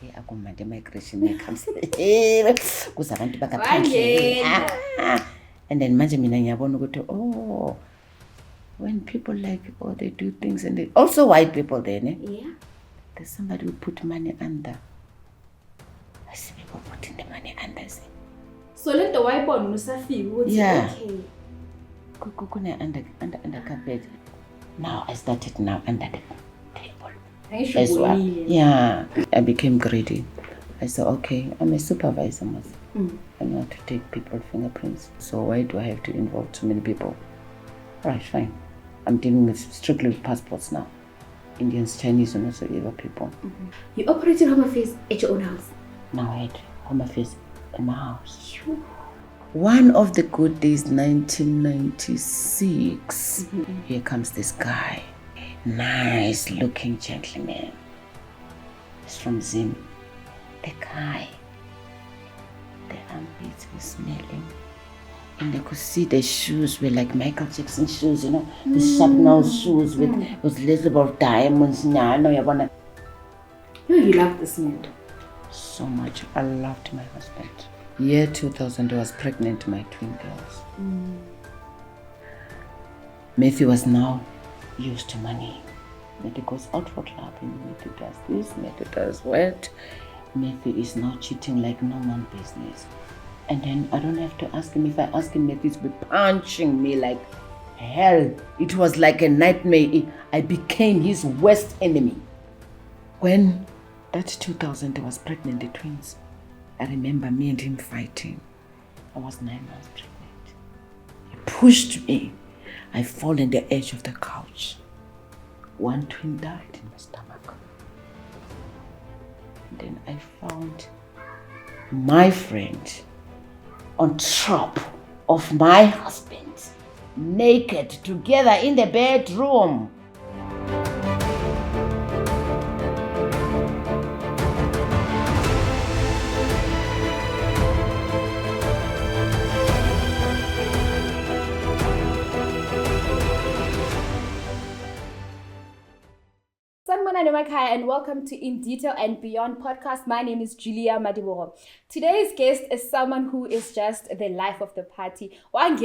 Akumande migration comes. Kuzabantu bangaphandle. And then manje mina ngiyabona ukuthi when people they do things and also white people then there's somebody who put money under. I see people putting the money under. So let the white bond musafiki ukuthi okay. Under carpet. Now I started under the table. As well. Yeah, I became greedy. I said, okay, I'm a supervisor. I know how to take people's fingerprints. So why do I have to involve too many people? All right, fine. I'm dealing with strictly with passports now. Indians, Chinese, and also other people. You operated Home Affairs at your own house? Now I had Home Affairs in my house. One of the good days, 1996, here comes this guy. Nice looking gentleman. He's from Zim. The guy, the armpits were smelling. And they could see the shoes were like Michael Jackson shoes, the sharp-nosed shoes with little bit of diamonds. You love this man. So much. I loved my husband. Year 2000, I was pregnant with my twin girls. Matthew was now used to money. Matthew goes out for clubbing, Matthew does this, Matthew does what. Matthew is now cheating like no man business. And then I don't have to ask him. If I ask him, Matthew's be punching me like hell. It was like a nightmare. I became his worst enemy. When that 2000 I was pregnant, the twins, I remember me and him fighting. I was 9 months pregnant. He pushed me. I fall on the edge of the couch. One twin died in my stomach. Then I found my friend on top of my husband, naked, together in the bedroom. And welcome to In Detail and Beyond podcast. My name is Julia Madiboro. Today's guest is someone who is just the life of the party. It's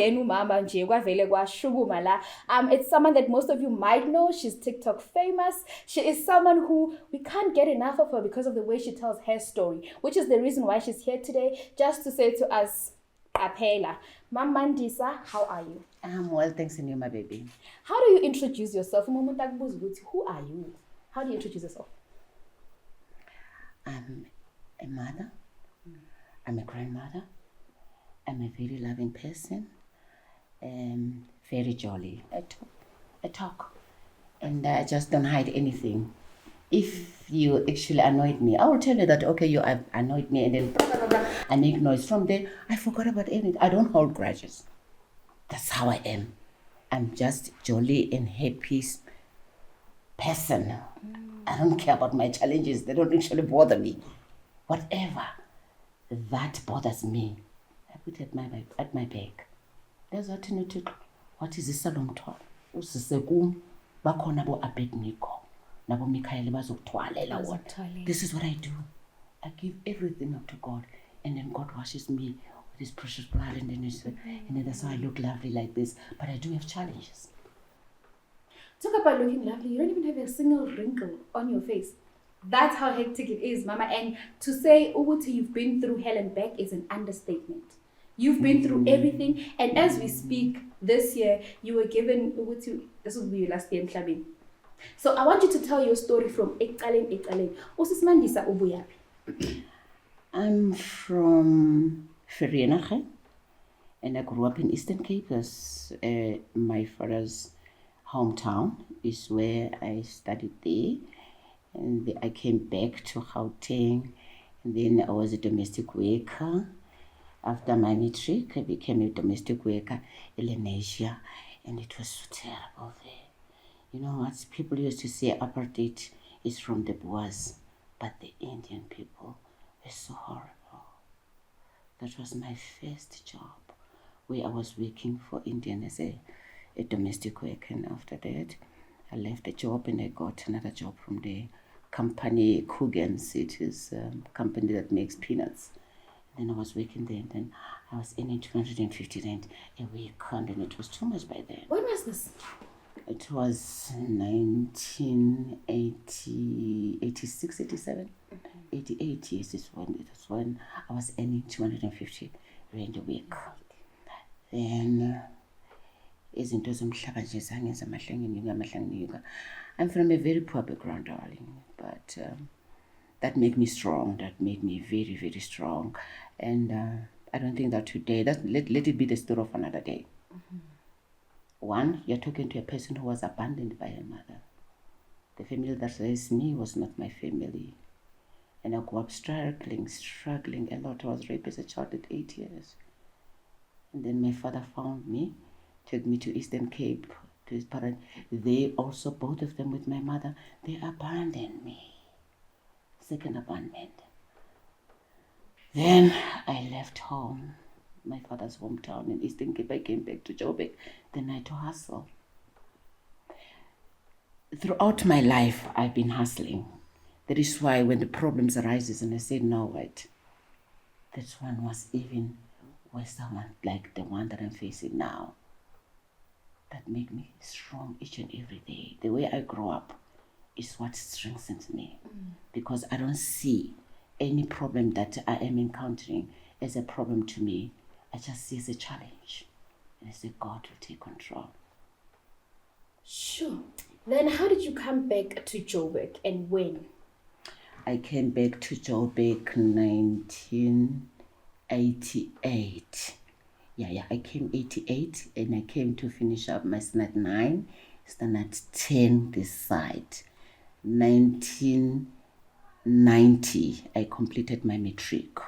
someone that most of you might know. She's TikTok famous. She is someone who we can't get enough of her because of the way she tells her story, which is the reason why she's here today, just to say to us, Apela. Ma'am Mandisa, how are you? I'm well, thanks, and you, my baby. How do you introduce yourself? Who are you? How do you introduce yourself? I'm a mother. I'm a grandmother. I'm a very loving person. Very jolly. I talk. And I just don't hide anything. If you actually annoyed me, I will tell you that, okay, you have annoyed me, and then blah, blah, blah, blah. I make noise. From there, I forgot about anything. I don't hold grudges. That's how I am. I'm just jolly and happy person. I don't care about my challenges. They don't actually bother me. Whatever that bothers me, I put it at my back. There's what you need to. What is this salon talk? Usisekum bakhona bo Abednego nabo Michael bazokutwalela wona. This is what I do. I give everything up to God, and then God washes me with His precious blood, and then that's how I look lovely like this. But I do have challenges. Talk about looking lovely. You don't even have a single wrinkle on your face. That's how hectic it is, Mama. And to say, Uguti, you've been through hell and back is an understatement. You've been through everything. And as we speak this year, you were given, Uguti, this will be your last year in Klabin. So I want you to tell your story from Ekalen. Usis Mandisa Ubuyapi. I'm from Vereeniging, and I grew up in Eastern Cape. That's my father's hometown is where I studied there, and I came back to Gauteng, and then I was a domestic worker. After my matric, I became a domestic worker in Lenasia, and it was so terrible there. You know what? People used to say apartheid is from the Boers, but the Indian people were so horrible. That was my first job, where I was working for Indian as a domestic worker, and after that I left the job and I got another job from there company, Coogan's. It is a company that makes peanuts. Then I was working there, and then I was earning 250 rand a week, and then it was too much by then. When was this? It was 1980, 86, 87, 88 years is when it was when I was earning 250 rand a week. Then izinto zomhlaba nje zangenza amahlangeni. I'm from a very poor background, darling, but that made me strong. That made me very, very strong. And I don't think that today, let it be the story of another day. One, you're talking to a person who was abandoned by her mother. The family that raised me was not my family. And I grew up struggling a lot. I was raped as a child at 8 years. And then my father found me, took me to Eastern Cape, to his parents. They also, both of them with my mother, they abandoned me. Second abandonment. Then I left home, my father's hometown in Eastern Cape. I came back to Joburg, then I had to hustle. Throughout my life, I've been hustling. That is why when the problems arises and I said, no, wait, this one was even worse than like the one that I'm facing now. That made me strong each and every day. The way I grow up is what strengthens me, because I don't see any problem that I am encountering as a problem to me. I just see it as a challenge. And I say, God will take control. Sure. Then how did you come back to Joburg and when? I came back to Joburg 1988. Yeah, I came 88 and I came to finish up my standard 9, standard 10 this side. 1990, I completed my matric.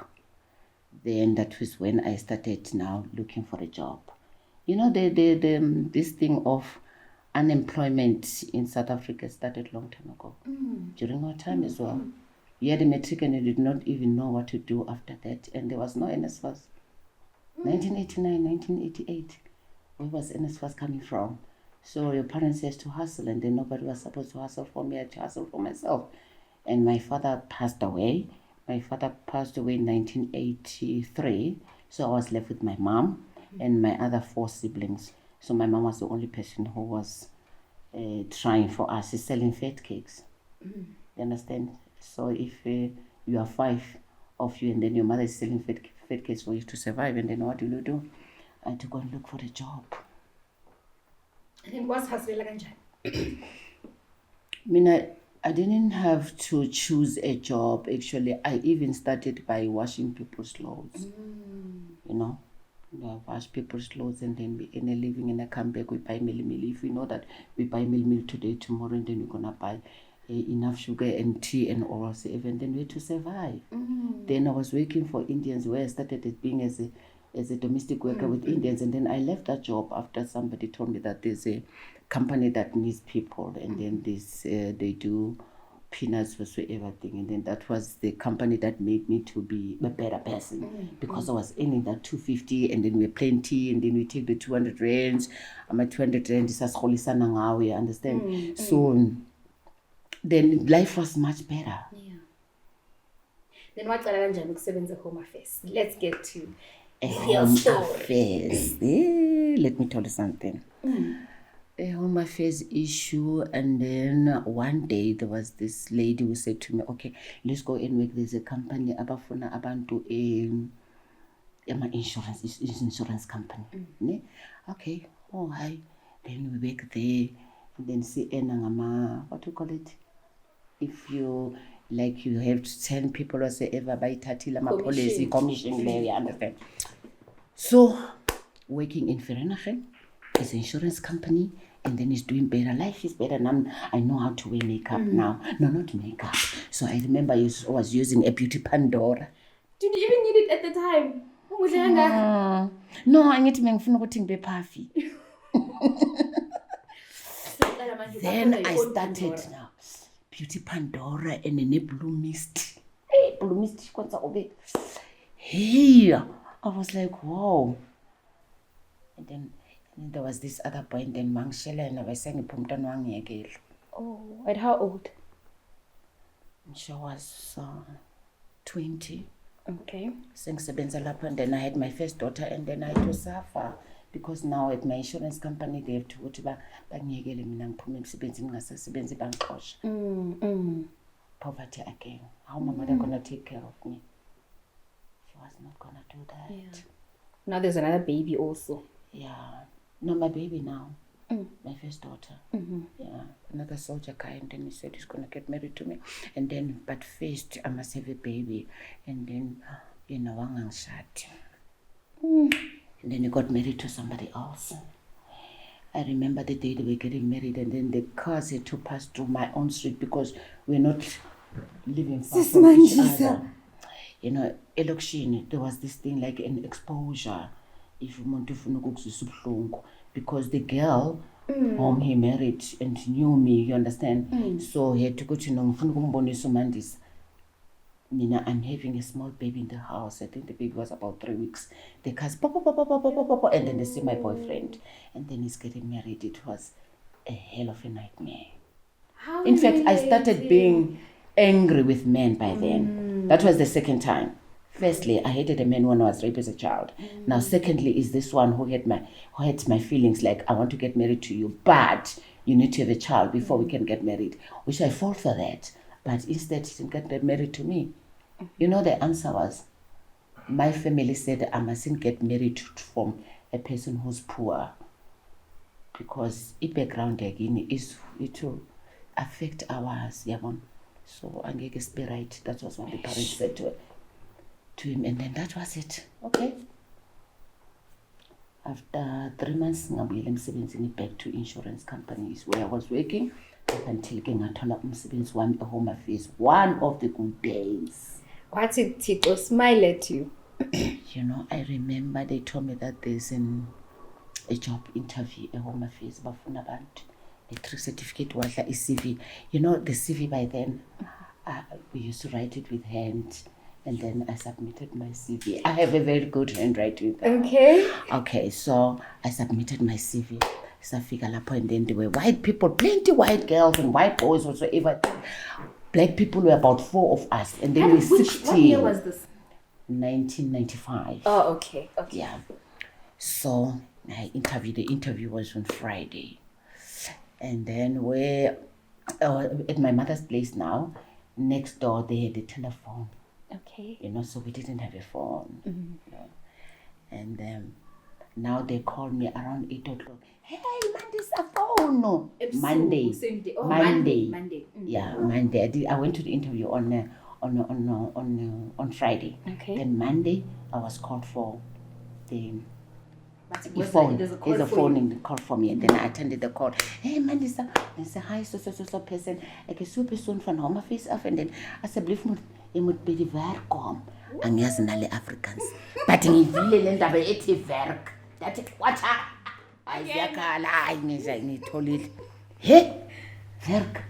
Then that was when I started now looking for a job. You know, this thing of unemployment in South Africa started a long time ago. During our time as well. You had a matric and you did not even know what to do after that. And there was no NSFAS. 1989, 1988. Where was NSFAS coming from? So your parents used to hustle, and then nobody was supposed to hustle for me. I had to hustle for myself. And my father passed away. My father passed away in 1983. So I was left with my mom and my other 4 siblings. So my mom was the only person who was trying for us. She's selling fat cakes. You understand? So if you are 5 of you and then your mother is selling fat cakes for you to survive, and then what will you do? I had to go and look for a job. And then what's hustling like? I didn't have to choose a job. Actually, I even started by washing people's clothes. You know, I wash people's clothes and then we earn a living, and I come back, we buy meal. If we know that we buy meal today, tomorrow, and then we're gonna buy enough sugar and tea and all else, and then we had to survive. Then I was working for Indians, where I started as being as a domestic worker with Indians, and then I left that job after somebody told me that there's a company that needs people, and then they do peanuts whatsoever thing, and then that was the company that made me to be a better person, because I was earning that 250, and then we're plenty, and then we take the 200 rands. I'm at 200 rands, you understand? So then life was much better. Yeah. Then what Home Affairs? Let's get to Home Affairs. Let me tell you something. A Home Affairs issue, and then one day there was this lady who said to me, okay, let's go and work. There's a company, abafuna abantu insurance company. Okay, oh hi. Then we work there, and then see what do you call it? If you like, you have 10 people or say ever by tatila policy commission there, you understand? So working in Vereeniging as an insurance company, and then he's doing better. Life is better now. I know how to wear makeup now. No, not makeup. So I remember I was using a beauty Pandora. Did you even need it at the time? No, I need to make be puffy. Then I started now. Beauty Pandora and then a blue mist. Hey, blue mist. Hey, I was like, wow. And then there was this other boy, and then Mangshela, and I was saying, oh, at how old? She was 20. Okay. Sengisebenza lapho, and then I had my first daughter, and then I had to suffer because now at my insurance company they have to go to bangiyekele mina ngiphume emsebenzini ngingasasebenzi bangixosha. Poverty again. How my mother gonna take care of me? She was not gonna do that. Yeah. Now there's another baby also. Yeah. No, my baby now. My first daughter. Yeah. Another soldier guy, and then he said he's gonna get married to me. And then, but first I must have a baby. And then, wangangishadi. And then he got married to somebody else. I remember the day they were getting married, and then the cars had to pass through my own street because we're not living far from each other. Elokishini, there was this thing like an exposure. If you want to, because the girl whom he married and knew me, you understand? So he had to go to Mandisa. I'm having a small baby in the house. I think the baby was about 3 weeks. The cars pop, and then they see my boyfriend, and then he's getting married. It was a hell of a nightmare. In fact, I started being angry with men by then. That was the second time. Firstly, I hated a man when I was raped as a child. Now, secondly, is this one who hurt my feelings, like I want to get married to you, but you need to have a child before we can get married, which I fought for that. But instead, he didn't get married to me. The answer was, my family said I mustn't get married from a person who's poor, because the background again is it will affect ours. So angeke sibe right. That was what the parents said to him, and then that was it. Okay. After 3 months, ngabuyela emsebenzini back to insurance companies where I was working up until ke ngathola umsebenzi wami eHome Affairs. One of the good days. What's it, Tito? Smile at you. I remember they told me that there's a job interview eHome Affairs. Bafuna abantu. The 3 certificate was like a CV. The CV by then, we used to write it with hand. And then I submitted my CV. I have a very good handwriting. Okay, so I submitted my CV. Safika lapho, and then there were white people, plenty white girls and white boys whatsoever. Black people were about 4 of us, and then we were 16. What year was this? 1995. Oh, okay. Yeah. So I interviewed. The interview was on Friday. And then we're at my mother's place now. Next door, they had a telephone. Okay. So we didn't have a phone. And now they call me around 8 o'clock. Hey, Mandisa phone. Monday. Same day. Oh, Monday. Yeah, Monday. I went to the interview on Friday. Okay. Then Monday, I was called for the phone. There's a phone in the call for me, and then I attended the call. Hey, Mandisa. I said, hi, so person. Ek is so persoon van Home Affairs af, and then asseblief moet by die werk kom. Angiyazi nale Africans. But ngivile le ndaba ethi werk. That what ayakhala ngitholile. Werk.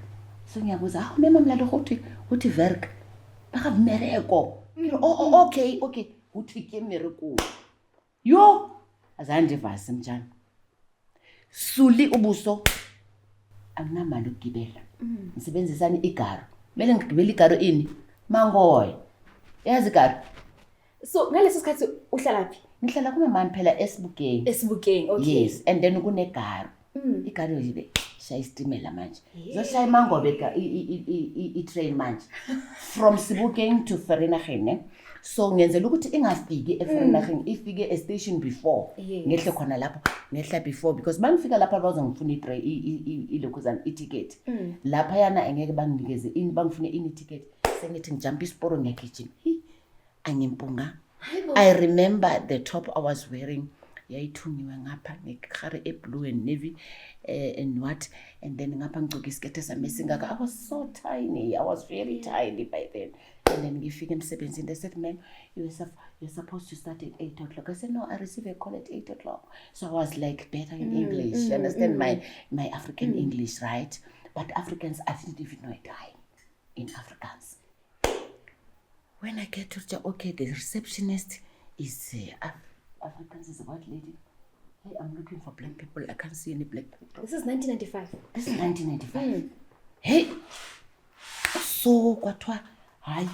So ngiyabuza, mema mlalo uthi werk. Baka mmereko. Okay. Uthi ke mmereko. Yo, azande vasi mjani. Suli ubuso. Anginamali ukugibela. Ngisebenzisana igaro. Mele ngigibele igaro ini? Mangoy. Yazi igaro. So ngaleso sikhathi uhlala phi? Ngihlala kuma mani phela Esibukeng, okay. Yes, and then kunegaro. Igaro yibe shaya istimela manje. Zoshaya Mangobe i-train manje. From Sebokeng to Vereeniging. So ngenzela ukuthi ingafiki eVereeniging, ifike e-station before. Ngehle khona lapho, ngehla before, because mangifika lapha bazongifuna ilokhuzana i-ticket. Lapha yana engeke banginikeze bangifune i-ticket. Sengithi ngijumpa isiporo ngiyagijima. Angimpunga. I remember the top I was wearing yayithungiwe ngapha ngekhare eblue and navy and then ngapha ngigcoka isikete sami esingaka. I was so tiny. I was very tiny by then. And then ngifika emsebenzini, they said, ma'am, you're supposed to start at 8 o'clock. I said, no, I received a call at 8 o'clock. So I was like better in English. You understand my African English, right? But Africans, I didn't even know a time in Afrikaans. When I get to the receptionist is Afrikaans is a white lady. Hey, I'm looking for black people. I can't see any black people. This is 1995. This is 1995. Hey, So kwathiwa hayi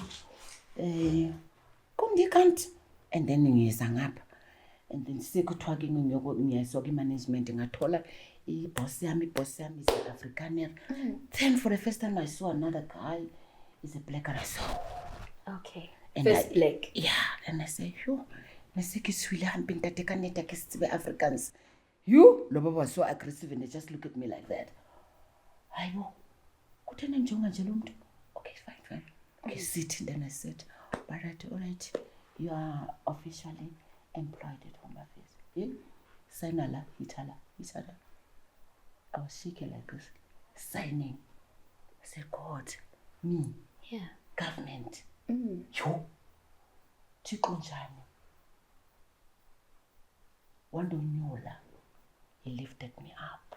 kumndikanti, and then ngiyeza ngapha, and then sekuthiwa ke ngiyayiswa kwi-management ngathola ibhosi yami is an Afrikaner. Then for the first time I saw another guy is a black, and I saw Okay. First black. yeah, and I say yo nese ke swile hampe ntate ka neta ke se Africans. You lo baba was so aggressive and they just look at me like that. Hayibo kuthena njonga nje lo muntu. Okay, fine. Okay, sit. And then I said, all right, you are officially employed at Home Affairs. Yeah? Sign hitala. I was shaking like this, signing. I said, God, me, Yeah. government, yo, chikonjani. Wandonyola, he lifted me up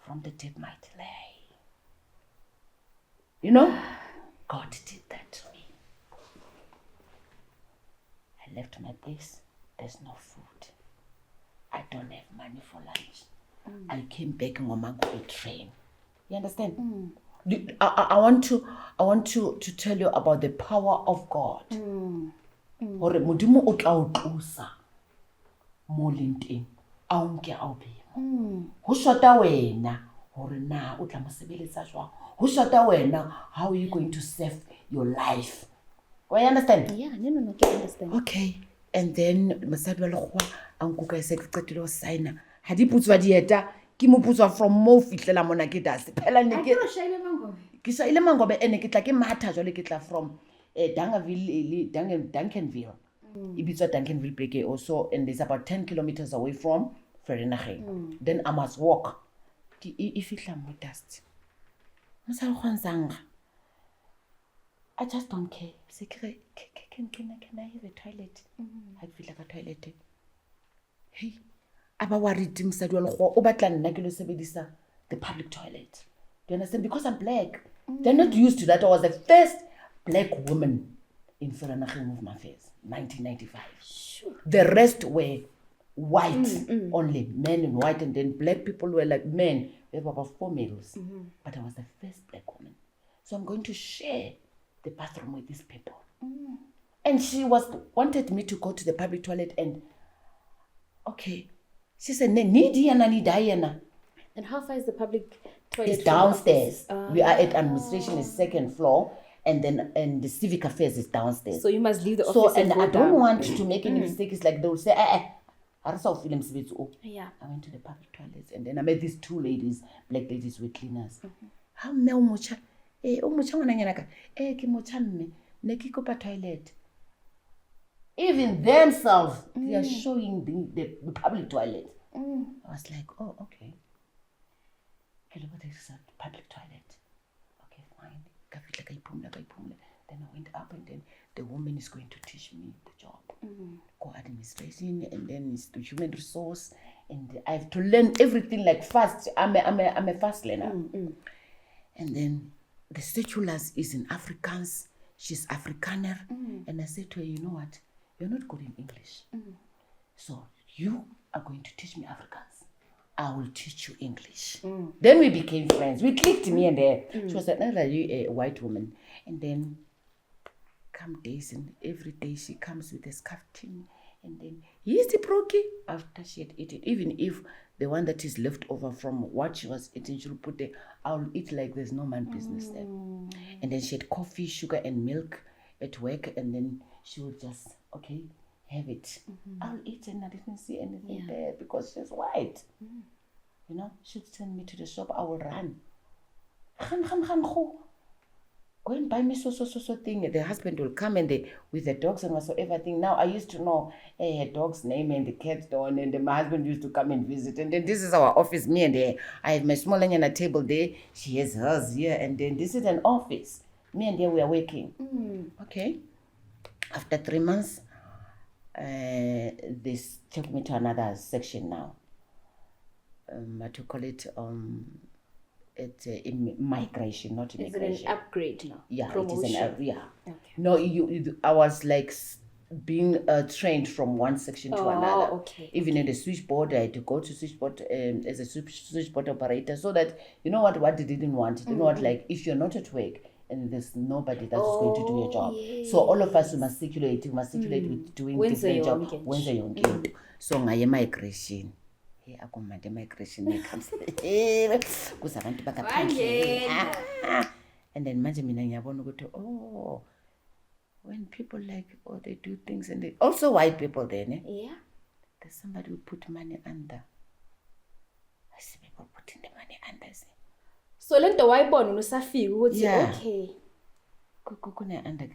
from the dead might lay. You know, God did that to me. I left my place, there's no food. I don't have money for lunch. I came back on my train. You understand? I want to tell you about the power of God. Hore modimo o tla o tlosa mo lenteng a o nke a o beha. Ho shota wena hore na o tla mo sebeletsa jwang. Ho shota wena, how are you going to save your life? Do you understand? Yeah, no, I understand. Okay, and then mosadi wa lekgowa a nkuka se ke qetile ho signa. Ha di putswa dieta ke mo putswa from mo fitlela mona ke dase. Phela ne ke shaile mangobe. ke shaile mangobe ene ke tla ke matha jwale ke tla from Duncanville. Ibitswa Duncanville Break also, and it's about 10 kilometers away from Vereeniging. Then I must walk. Ke fitla mo dust. Mosadi khonsanga. I just don't care. Say, can I have a toilet? I feel like a toilet. Hey, aba worried mosadi wa lekgowa o batla nna ke lo sebedisa the public toilet. Do you understand? Because I'm black. They're not used to that. I was the first black woman in Vereeniging Home Affairs, 1995. Sure. The rest were white, only men in white, and then black people were like men. There were about 4 males. But I was the first black woman. So I'm going to share the bathroom with these people. And she wanted me to go to the public toilet, and okay. She said, Nidiyana. And how far is the public toilet? It's downstairs. We are at administration is second floor, and the civic affairs is downstairs. So you must leave the office. So and go I down. don't want to make any mistakes, like they'll say, Yeah. I went to the public toilets, and then I met these 2 ladies, black ladies with cleaners. How me umucha? Umucha ngwana ka? Ke mocha mme. Ne ke kopa toilet. Even themselves, they are showing the public toilet. I was like, oh, okay. Okay, look at this public toilet. Okay, fine. Then I went up, and then the woman is going to teach me the job. Go administration, and then it's the human resource, and I have to learn everything like fast. I'm a fast learner. And then the cedulars is in Afrikaans. She's Afrikaner. And I said to her, you know what? You're not good in English. So you are going to teach me Afrikaans. I will teach you English. Then we became friends. We clicked, me and her. She was a white woman. And then come days, and every day she comes with a scarfing, and then here's the broki after she had eaten. Even if the one that is left over from what she was eating, she'll put it, I'll eat like there's no man business there. And then she had coffee, sugar, and milk at work, and then she would just, okay, have it. I'll eat, and I didn't see anything there because she's white. You know, she'd send me to the shop, I will run. Go and buy me so thing. The husband will come, and with the dogs and whatsoever thing. Now I used to know a dog's name and the cat's name, and then my husband used to come and visit. And then this is our office, me and her. I have my small on a table there. She has hers here, and then this is an office. Me and her, we are working. Okay. After 3 months, this took me to another section now. What you call it? It's migration, not immigration. Is it an upgrade now? Yeah, promotion. it is an yeah. Okay. No, I was like being trained from one section to another. Okay. Even in the switchboard, I had to go to switchboard as a switchboard operator, so that you know what they didn't want. You know what, like if you're not at work, and there's nobody that is going to do your job. yes. So all of us we must circulate with doing Wenze different jobs. yonke nje. Wenze yonke into. So ngaye migration. Hey, akumande migration comes. Kuza abantu bangaphandle. And then manje mina ngiyabona ukuthi when people they do things and they also white people then Yeah. there's somebody who put money under. I see people putting the money under. So lento wayibona usafika ukuthi Yeah. okay. Kune under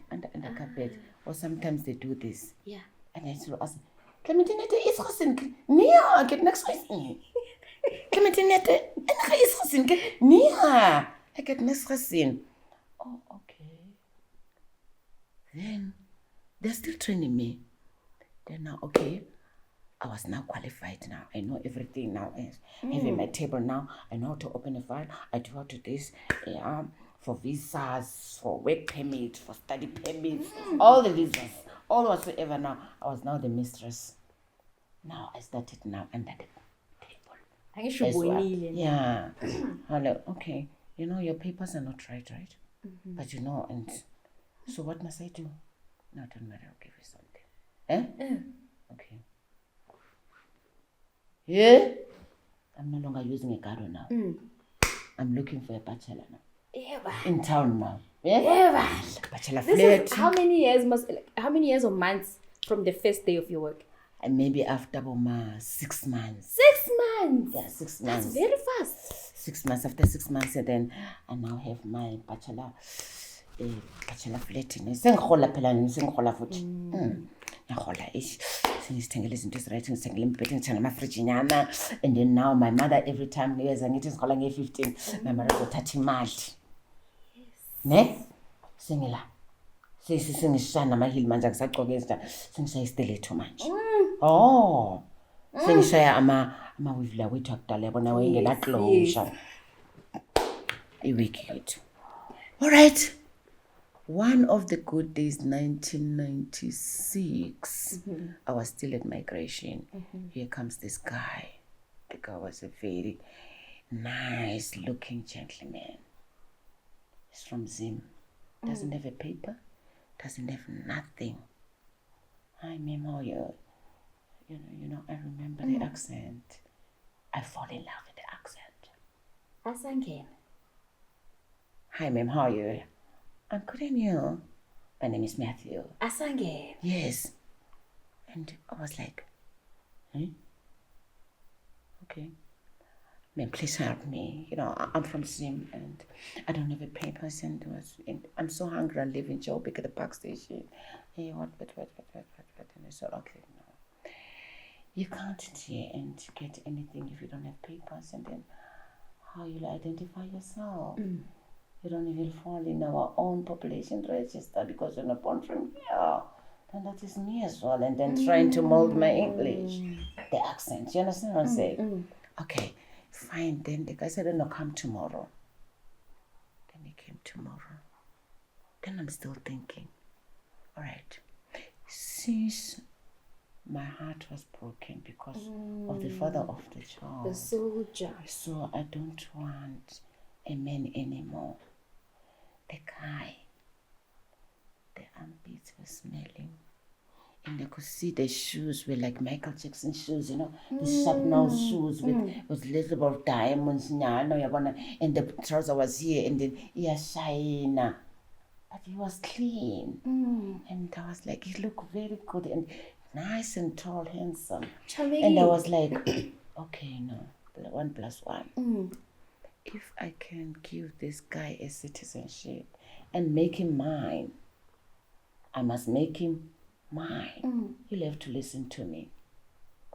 carpet, or sometimes they do this. Yeah. And I used to ask, Clementine, is Rosin? Nia, get next Rosin. Clementine, is Rosin? Nia, I get next Rosin. Oh, okay. Then they're still training me. Then now, okay, I was now qualified now. I know everything now. I have in my table now. I know how to open a file. I do how to this. For visas, for work permits, for study permits, all the visas, all whatsoever now. I was now the mistress. Now I started now under the table. As well. Yeah. Hello. Okay. You know your papers are not right? But you know, and so what must I do? No, don't matter. I'll give you something. Okay. Yeah. I'm no longer using a card now. I'm looking for a bachelor now. In town now. Yeah. Bachelor flat. How many years or months from the first day of your work? And maybe after 6 months. 6 months. Yeah, 6 months. That's very fast. 6 months. After 6 months, and then I now have my bachelor flat. Sengikhola phela sengikhola futhi. Ngikhola sengithengele izinto eziright, ngithengele imibhede, ngithengele amafriji nyana. And then now my mother every time niyeza ngithi ngikhola nge-15, my mother uzothatha imali. Ne? Singila. Sengishaya namahili manje akusagcoke izinto. Sengishaya istiletto manje. Oh. Sengishaya ama-wivla wethu akudala yabona wayengena closure. Iwiki yethu. All right. One of the good days, 1996, I was still at migration. Here comes this guy. The guy was a very nice-looking gentleman. He's from Zim. Doesn't have a paper. Doesn't have nothing. Hi, Memo. You know. I remember the accent. I fall in love with the accent. Asangena. Hi, Mem. How are you? I'm good, and you? My name is Matthew. Asangena. Yes. And I was like, okay. Ma'am, please help me. You know, I'm from Sim and I don't have a papers and I'm so hungry. I live in Joburg at the park station. Hey, what? And I said, okay, no. You can't here and get anything if you don't have papers, and then how you'll identify yourself. You don't even fall in our own population register because you're not born from here. Then that is me as well. And then trying to mold my English, the accent. You understand what I'm saying? Okay, fine. Then the guy said, no, come tomorrow. Then he came tomorrow. Then I'm still thinking, all right, since my heart was broken because of the father of the child. The soldier. So I don't want a man anymore. The guy, the armpits were smelling. And I could see the shoes were like Michael Jackson shoes, you know, the sharp-nosed shoes with little bit of diamonds, and the trouser was here, and then shine. But he was clean. And I was like, he looked very good and nice and tall, handsome. Charming. And I was like, okay, no, 1 + 1. If I can give this guy a citizenship and make him mine, I must make him mine. He'll have to listen to me.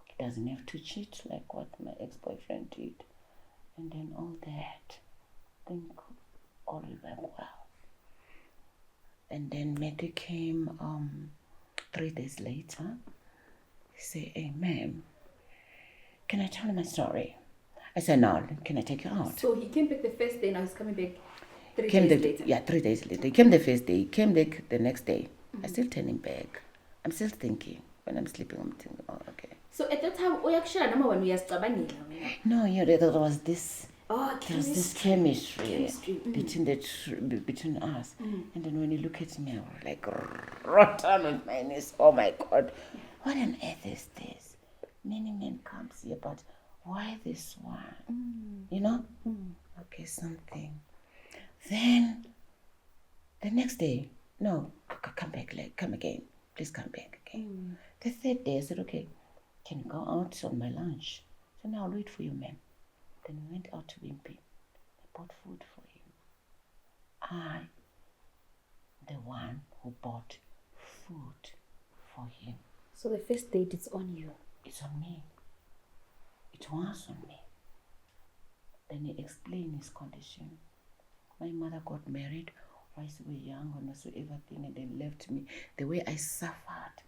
He doesn't have to cheat like what my ex-boyfriend did. And then all that. I think all went well. And then Matthew came 3 days later. He said, hey, ma'am, can I tell you my story? I said, no, can I take you out? So he came back the first day, now he's coming back 3 days later. Yeah, 3 days later. He came the first day, he came back the next day. I still turn him back. I'm still thinking. When I'm sleeping, I'm thinking, oh, okay. So at that time, No, there was this Oh, There's this chemistry between us. And then when you look at me, I was like rotten on my knees. Oh my God, what on earth is this? Many men comes here, but why this one? You know? Okay, something. Then the next day, no, come back, like, come again. Please come back again. The third day, I said, okay, can you go out on my lunch? So now I'll wait for you, ma'am. Then we went out to Wimpy. I bought food for him. I, the one who bought food for him. So the first date is on you. It's on me. It was on me. Then he explained his condition. My mother got married whilst we were young and whatsoever thing, and then left me. The way I suffered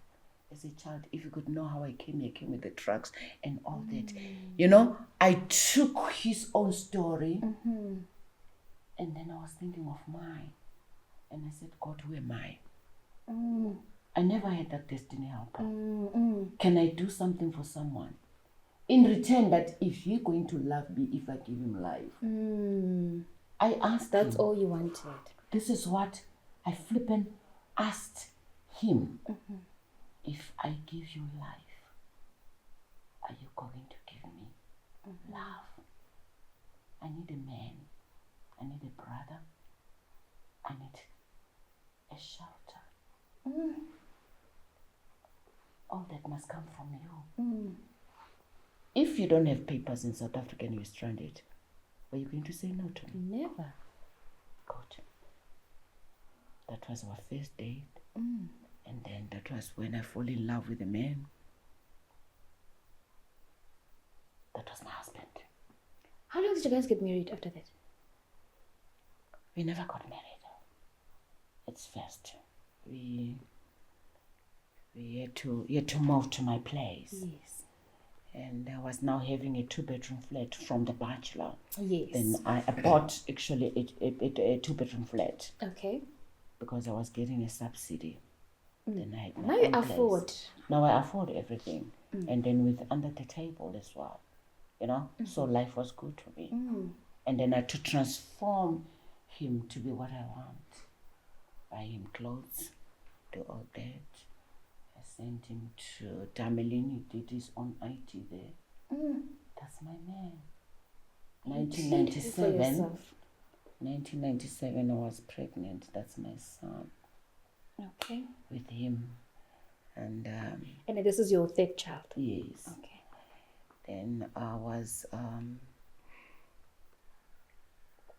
as a child, if you could know how I came with the drugs and all that. You know, I took his own story and then I was thinking of mine. And I said, God, who am I? I never had that destiny helper. Can I do something for someone? In return, that if you're going to love me, if I give him life. I asked That's him. all you wanted. This is what I flippin' asked him. If I give you life, are you going to give me love? I need a man. I need a brother. I need a shelter. All that must come from you. If you don't have papers in South Africa and you're stranded, are you going to say no to me? Never. Good. That was our first date. And then that was when I fall in love with a man. That was my husband. How long did you guys get married after that? We never got married. It's first. We had to move to my place. Yes. And I was now having a 2-bedroom flat from the bachelor. Yes. Then I bought actually a 2-bedroom flat Okay. because I was getting a subsidy. Then I had my Now you own afford. place. Now I afford everything. And then with under the table as well. You know? So life was good to me. And then I had to transform him to be what I want. Buy him clothes, do all that. I sent him to Tamelin. He did his own IT there. That's my man. 1997. 1997, I was pregnant. That's my son. Okay. With him. And And this is your third child? yes. Okay. Then I was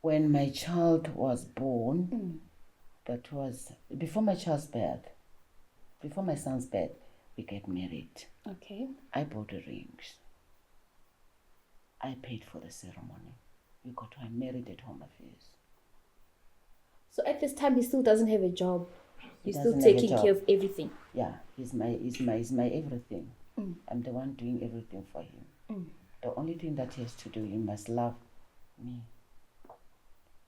when my child was born, that was before my child's birth, before my son's birth, we get married. Okay. I bought the rings. I paid for the ceremony. We got married at Home Affairs. So at this time, he still doesn't have a job. You're still doesn't have a taking job. care of everything. Yeah, he's my everything. I'm the one doing everything for him. The only thing that he has to do, he must love me.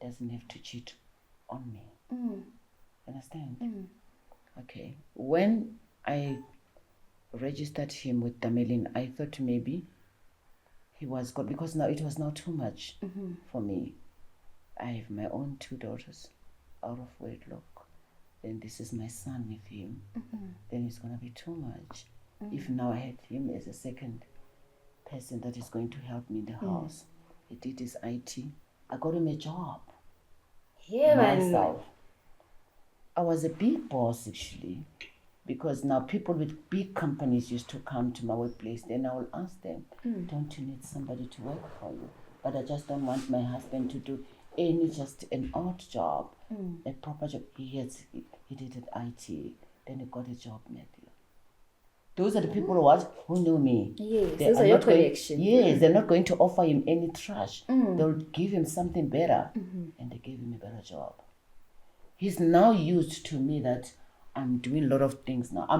Doesn't have to cheat on me. Understand? Okay. When I registered him with Tamelin, I thought maybe he was good because now it was now too much for me. I have my own 2 daughters out of wedlock. Then this is my son with him. Then it's gonna be too much. If now I had him as a second person that is going to help me in the house. He did his IT. I got him a job. Yeah, Myself. I was a big boss actually, because now people with big companies used to come to my workplace. Then I will ask them, don't you need somebody to work for you? But I just don't want my husband to do just an odd job, a proper job. He did it IT, then he got a job, Matthew. Those are the people who know me. Yes, They those are your connections. Yes, they're not going to offer him any trash. They'll give him something better, and they gave him a better job. He's now used to me that I'm doing a lot of things now. I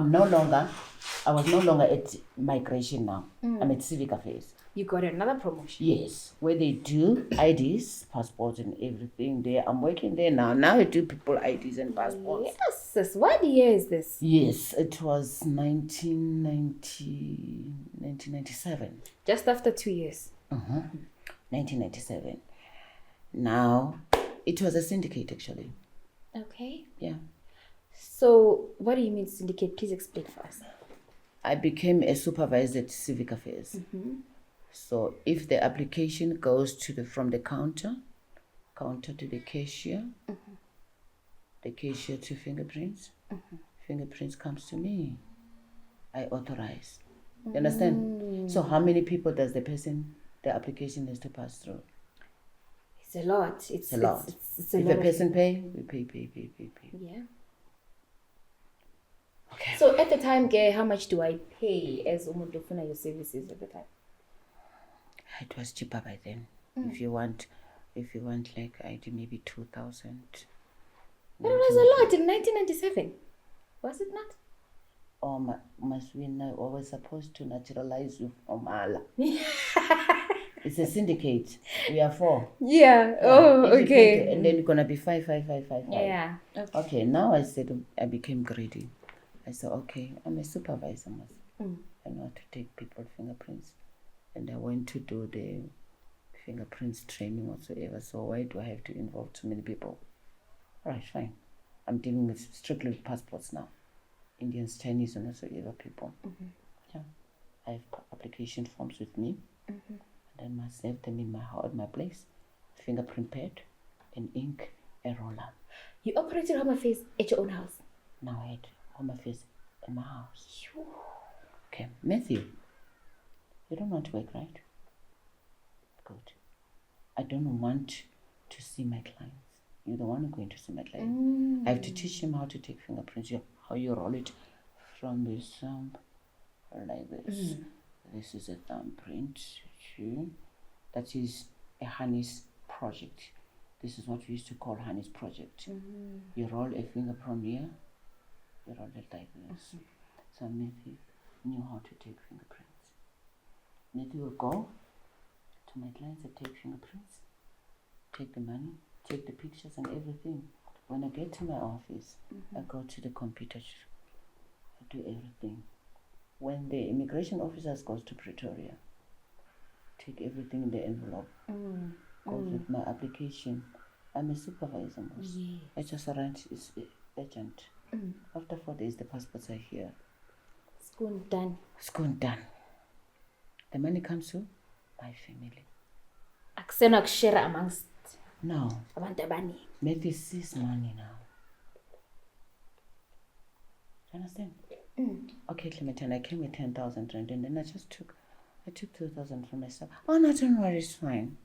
was no longer at migration now. I'm at civic affairs. You got another promotion. Yes, where they do IDs, passports and everything there. I'm working there now. Now I do people IDs and passports. Yes, sis. What year is this? Yes, it was 1997. Just after 2 years. 1997. Now, it was a syndicate actually. Okay. Yeah. So, what do you mean syndicate? Please explain for us. I became a supervisor at Civic Affairs. So if the application goes from the counter to the cashier to fingerprints, fingerprints comes to me. I authorize. You understand? So how many people does the application has to pass through? It's a lot. It's a lot. It's a If lot. a person pay, we pay. Yeah. Okay. So at the time, how much do I pay as umuntu ofuna your services at the time? It was cheaper by then. If you want like I do maybe 2,000. But it was a lot in 1997. Was it not? Oh, must we know? Or we're supposed to naturalize you from Allah. It's a syndicate. We are 4. Yeah. Oh, If you okay. pay, and then it's gonna be 5. Yeah. Okay. Okay. Now I said I became greedy. I said, okay, I'm a supervisor. I know how to take people's fingerprints, and I went to do the fingerprints training whatsoever. So why do I have to involve too many people? All right, fine. I'm dealing with strictly with passports now. Indians, Chinese, and whatsoever people. Yeah, I have application forms with me, and I must have them in my place. Fingerprint pad, an ink, a roller. You operated Home Affairs at your own house? Now I had Home Affairs in my house. Okay, Matthew, you don't want to work, right? Good. I don't want to see my clients. You're the one who's going to see my client. I have to teach him how to take fingerprints, how you roll it from this like this. This is a thumbprint. That is a Honey's project. This is what we used to call Honey's project. You roll a finger from here, you roll it like this. So Matthew knew how to take fingerprints. Matthew will go to my clients and take fingerprints, take the money, take the pictures and everything. When I get to my office, I go to the computer, I do everything. When the immigration officers goes to Pretoria, take everything in the envelope, goes with my application. I'm a supervisor. I just arrange, it's urgent. After 4 days, the passports are here. School done. School done. The money comes to my family. Akusena kushare amongst No. abantu abani. Matthew sees money now. Do you understand? Okay, Clementine, I came with 10,000 rand and then I took 2,000 for myself. Oh, no, don't worry, it's fine.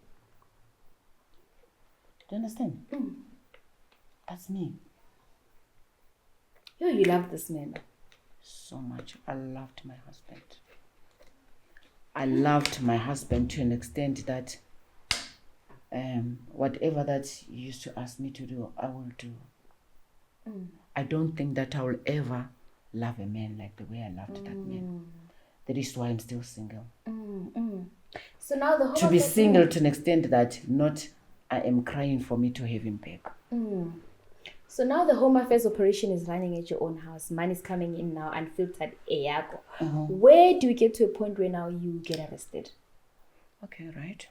Do you understand? That's me. You love this man. So much. I loved my husband. I loved my husband to an extent that whatever that he used to ask me to do, I will do. I don't think that I will ever love a man like the way I loved that man. That is why I'm still single. So now the whole To be single to an extent that not I am crying for me to have him back. So now the Home Affairs operation is running at your own house. Money is coming in now, unfiltered. Where do we get to a point where now you get arrested? Okay, right.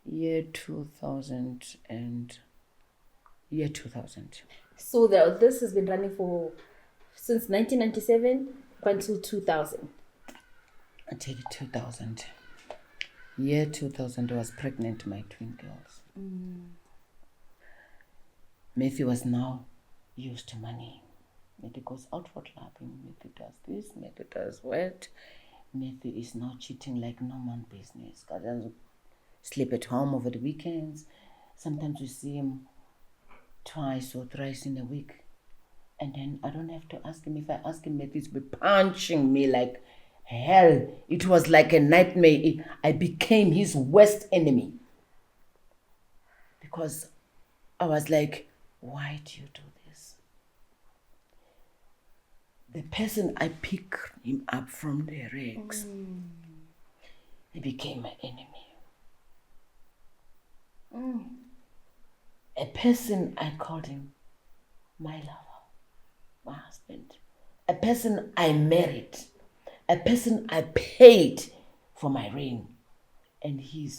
Year 2000. So this has been running since 1997 until 2000. I take it 2000. Year 2000, I was pregnant, my twin girls. Matthew was now used to money. Matthew goes out for clubbing. Matthew does this. Matthew does what. Matthew is now cheating like no man business. God doesn't sleep at home over the weekends. Sometimes we see him twice or thrice in a week. And then I don't have to ask him. If I ask him, Matthew's be punching me like hell. It was like a nightmare. I became his worst enemy. Because I was like, why do you do this? The person I picked him up from the wrecks, he became my enemy. A person I called him my lover, my husband, a person I married, a person I paid for my ring, and he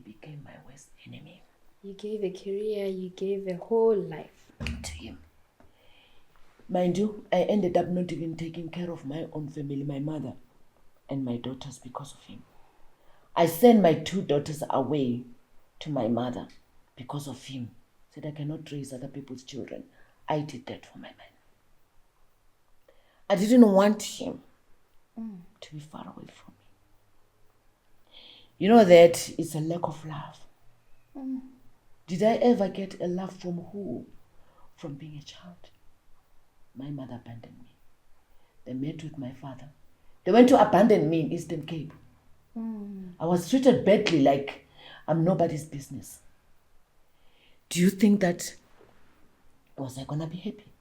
became my worst enemy. You gave a career, you gave a whole life to him. Mind you, I ended up not even taking care of my own family, my mother and my daughters, because of him. I sent my 2 daughters away to my mother because of him. Said I cannot raise other people's children. I did that for my man. I didn't want him to be far away from me. You know that it's a lack of love. Did I ever get a love from who? From being a child. My mother abandoned me. They met with my father. They went to abandon me in Eastern Cape. I was treated badly, like I'm nobody's business. Do you think that was I gonna be happy?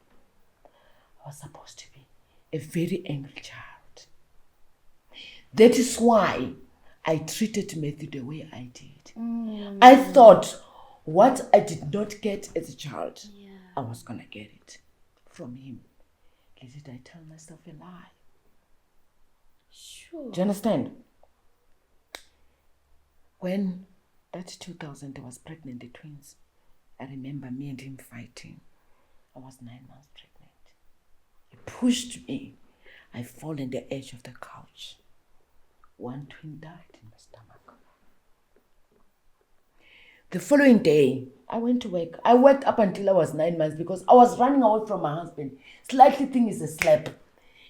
I was supposed to be a very angry child. That is why I treated Matthew the way I did. I thought what I did not get as a child, I was gonna get it from him. Did I tell myself a lie? Sure. Do you understand? When that 2000 I was pregnant, the twins, I remember me and him fighting. I was 9 months pregnant. He pushed me. I fall on the edge of the couch. 1 twin died in my stomach. The following day, I went to work. I worked up until I was 9 months because I was running away from my husband. Slightly thing is a slap.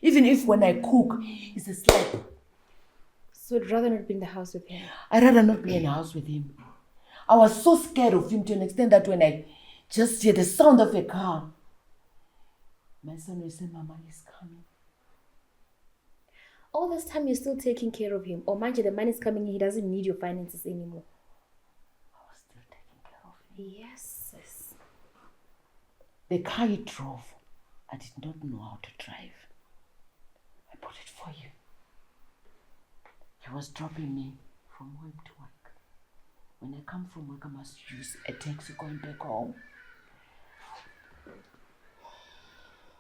Even if when I cook, it's a slap. So I'd rather not be in the house with him. I'd rather not be in the house with him. I was so scared of him to an extent that when I just hear the sound of a car, my son will say, Mama, he's coming. All this time you're still taking care of him. Or mind you, the money's coming in, he doesn't need your finances anymore. I was still taking care of him. Yes, sis. The car he drove, I did not know how to drive. I bought it for you. He was dropping me from work to work. When I come from work, I must use a taxi going back home.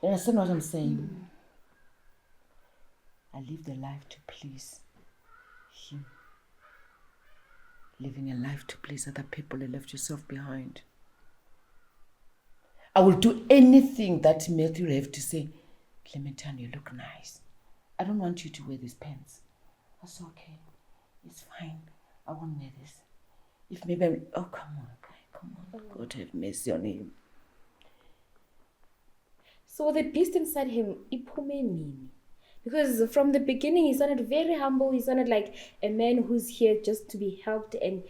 You understand what I'm saying? I lived a life to please him. Living a life to please other people, you left yourself behind. I will do anything that Matthew will have to say, Clementine, you look nice. I don't want you to wear these pants. That's okay. It's fine. I won't wear this. If maybe I'm... Oh, come on, guy. Come on. God have mercy on him. So the beast inside him, iphume nini? Because from the beginning, he sounded very humble. He sounded like a man who's here just to be helped and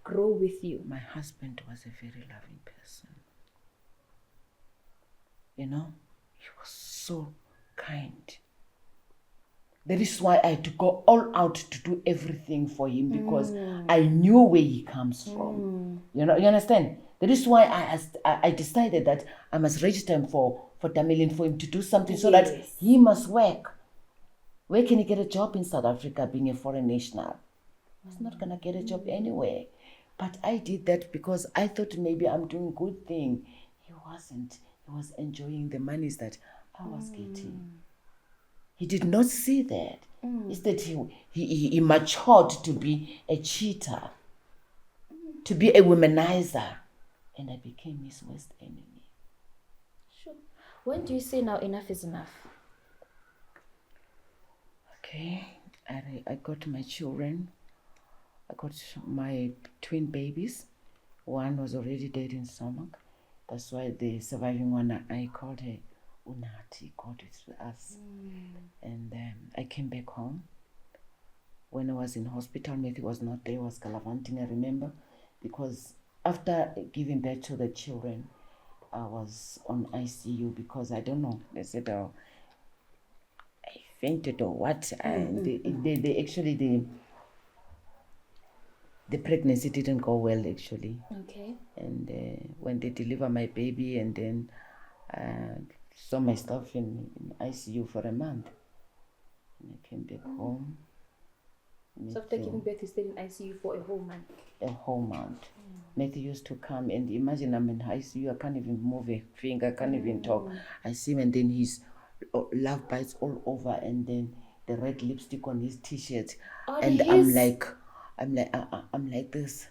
grow with you. My husband was a very loving person. You know, he was so kind. That is why I had to go all out to do everything for him because I knew where he comes from. You know, you understand? That is why I decided that I must register him for Tamilian for him to do something so that he must work. Where can he get a job in South Africa being a foreign national? He's not going to get a job anywhere. But I did that because I thought maybe I'm doing a good thing. He wasn't. He was enjoying the monies that I was getting. He did not see that. Instead, he matured to be a cheater, to be a womanizer. And I became his worst enemy. Sure. When do you say now enough is enough? Okay, I got my children. I got my twin babies. One was already dead in stomach. That's why the surviving one, I called her Unati, God is with us. And I came back home. When I was in hospital, Matthew was not there, was gallivanting, I remember. Because after giving birth to the children, I was on ICU because I don't know. They said, I fainted or what. And they actually, the pregnancy didn't go well actually. Okay. And when they deliver my baby and then saw my stuff in ICU for a month. And I came back home. So after giving birth, you stayed in ICU for a whole month? A whole month. Matthew used to come and imagine I'm in ICU, I can't even move a finger, I can't even talk. I see him and then his love bites all over and then the red lipstick on his t-shirt. And I'm like, I'm like this,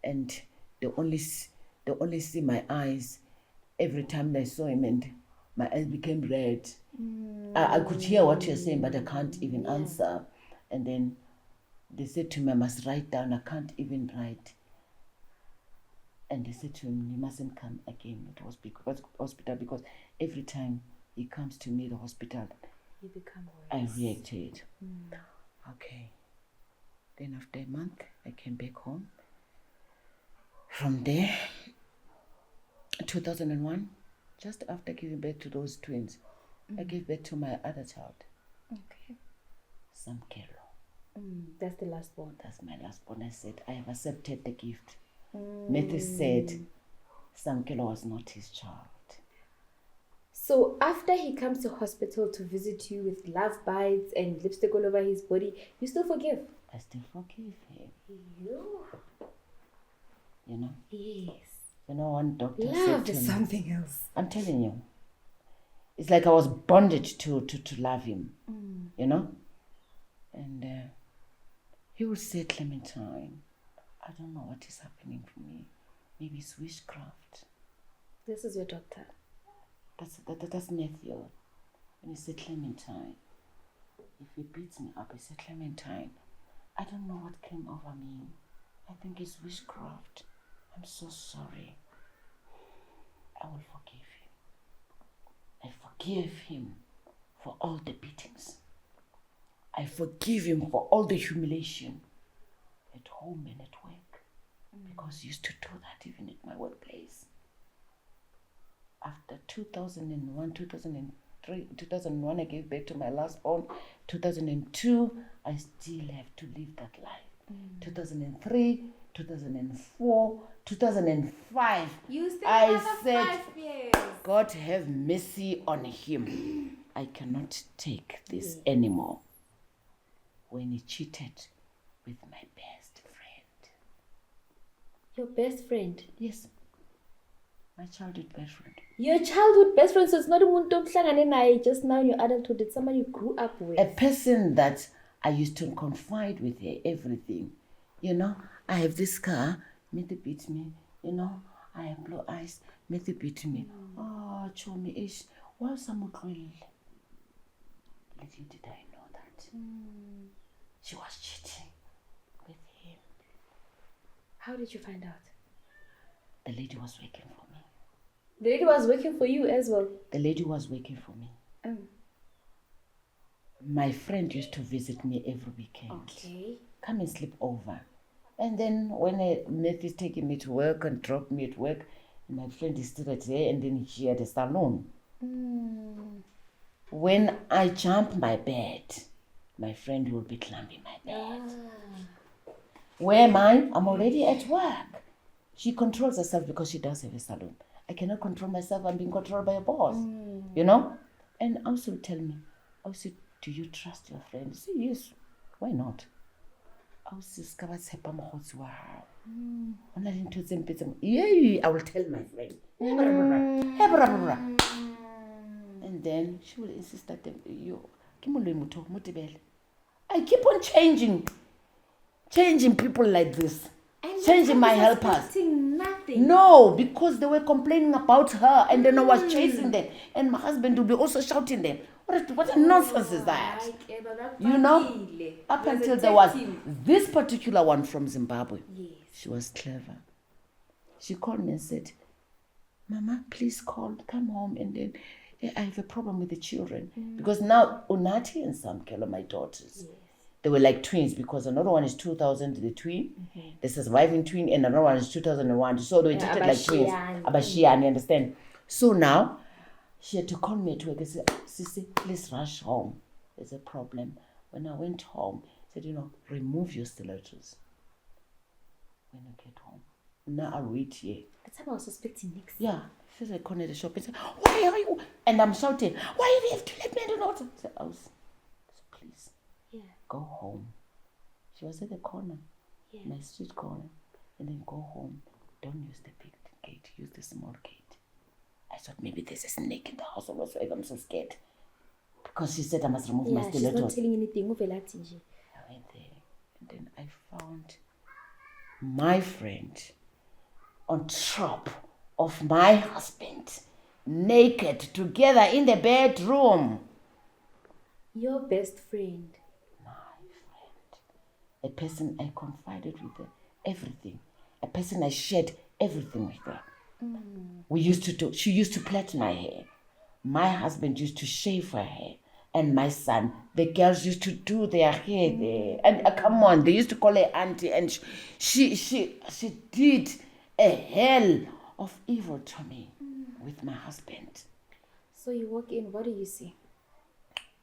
and they only see my eyes every time they saw him, and my eyes became red. I could hear what you're saying, but I can't even answer. And then they said to me, I must write down. I can't even write. And they said to him, you mustn't come again at hospital because every time he comes to me, the hospital, You become worse. I reacted. Okay. Then after a month, I came back home. From there, 2001, just after giving birth to those twins, I gave birth to my other child. Okay. Samkelo. That's the last one. That's my last one. I said, I have accepted the gift. Matthew said Samkelo was not his child. So after he comes to hospital to visit you with love bites and lipstick all over his body, you still forgive? I still forgive him. You know? Yes. You know, one doctor said Love to is me, something else. I'm telling you, it's like I was bonded to love him, you know? And he would say, Clementine, I don't know what is happening for me. Maybe it's witchcraft. This is your doctor. That's Matthew. And he said, Clementine, if he beats me up, he said, Clementine, I don't know what came over me. I think it's witchcraft. I'm so sorry. I will forgive him. I forgive him for all the beatings. I forgive him for all the humiliation at home and at work. Because he used to do that even at my workplace. After 2001, 2003, 2001, I gave birth to my last born. 2002, I still have to live that life. 2003, 2004, 2005. You still I have said, 5 years. God have mercy on him. I cannot take this anymore. When he cheated with my best friend. Your best friend? Yes. My childhood best friend. Your childhood best friend, so it's not a just now in your adulthood. It's someone you grew up with. A person that I used to confide with her everything. You know, I have this car, Matthew beat me. You know, I have blue eyes, Matthew beat me. Oh, Chomi ish. Why someone little did I know that. She was cheating with him. How did you find out? The lady was working for me. The lady was working for you as well? The lady was working for me. My friend used to visit me every weekend. Okay. Come and sleep over. And then when Matthew's taking me to work and dropped me at work, my friend is still there, and then she had a salon. When I jump my bed, my friend will be climbing my bed. Where am I? I'm already at work. She controls herself because she does have a salon. I cannot control myself. I'm being controlled by a boss. You know? And also tell me, I said, do you trust your friend? I said, yes. Why not? I said, I will tell my friend. And then she will insist that I keep on changing people like this. Changing my helpers. Nothing. No, because they were complaining about her, and then I was chasing them, and my husband would be also shouting them. What nonsense is that? You know, up until there was this particular one from Zimbabwe. Yes. She was clever. She called me and said, Mama, please come home, and then I have a problem with the children. Because now Unati and Samkelo, my daughters, they were like twins, because another one is 2000, the twin, the surviving twin, and another one is 2001. So they were treated like twins. Abashian, you understand? So now, she had to call me at work and say, Sissy, please rush home. There's a problem. When I went home, I said, remove your stilettos when you get home. Now I'll wait here. That's how I was suspecting next. Yeah. She said, I cornered the shop and said, why are you? And I'm shouting, why do you have to let me know? I said, please. Go home. She was at the corner, my street corner, and then go home. Don't use the big gate, use the small gate. I thought maybe there's a snake in the house or whatsoever. I'm so scared. Because she said I must remove my stilettos. She's not telling anything. I went there, and then I found my friend on top of my husband, naked, together in the bedroom. Your best friend. A person I confided with everything. A person I shared everything with her. We used to do, she used to plait my hair. My husband used to shave her hair. And my son, the girls used to do their hair there. And come on, they used to call her auntie. And she did a hell of evil to me with my husband. So you walk in, what do you see?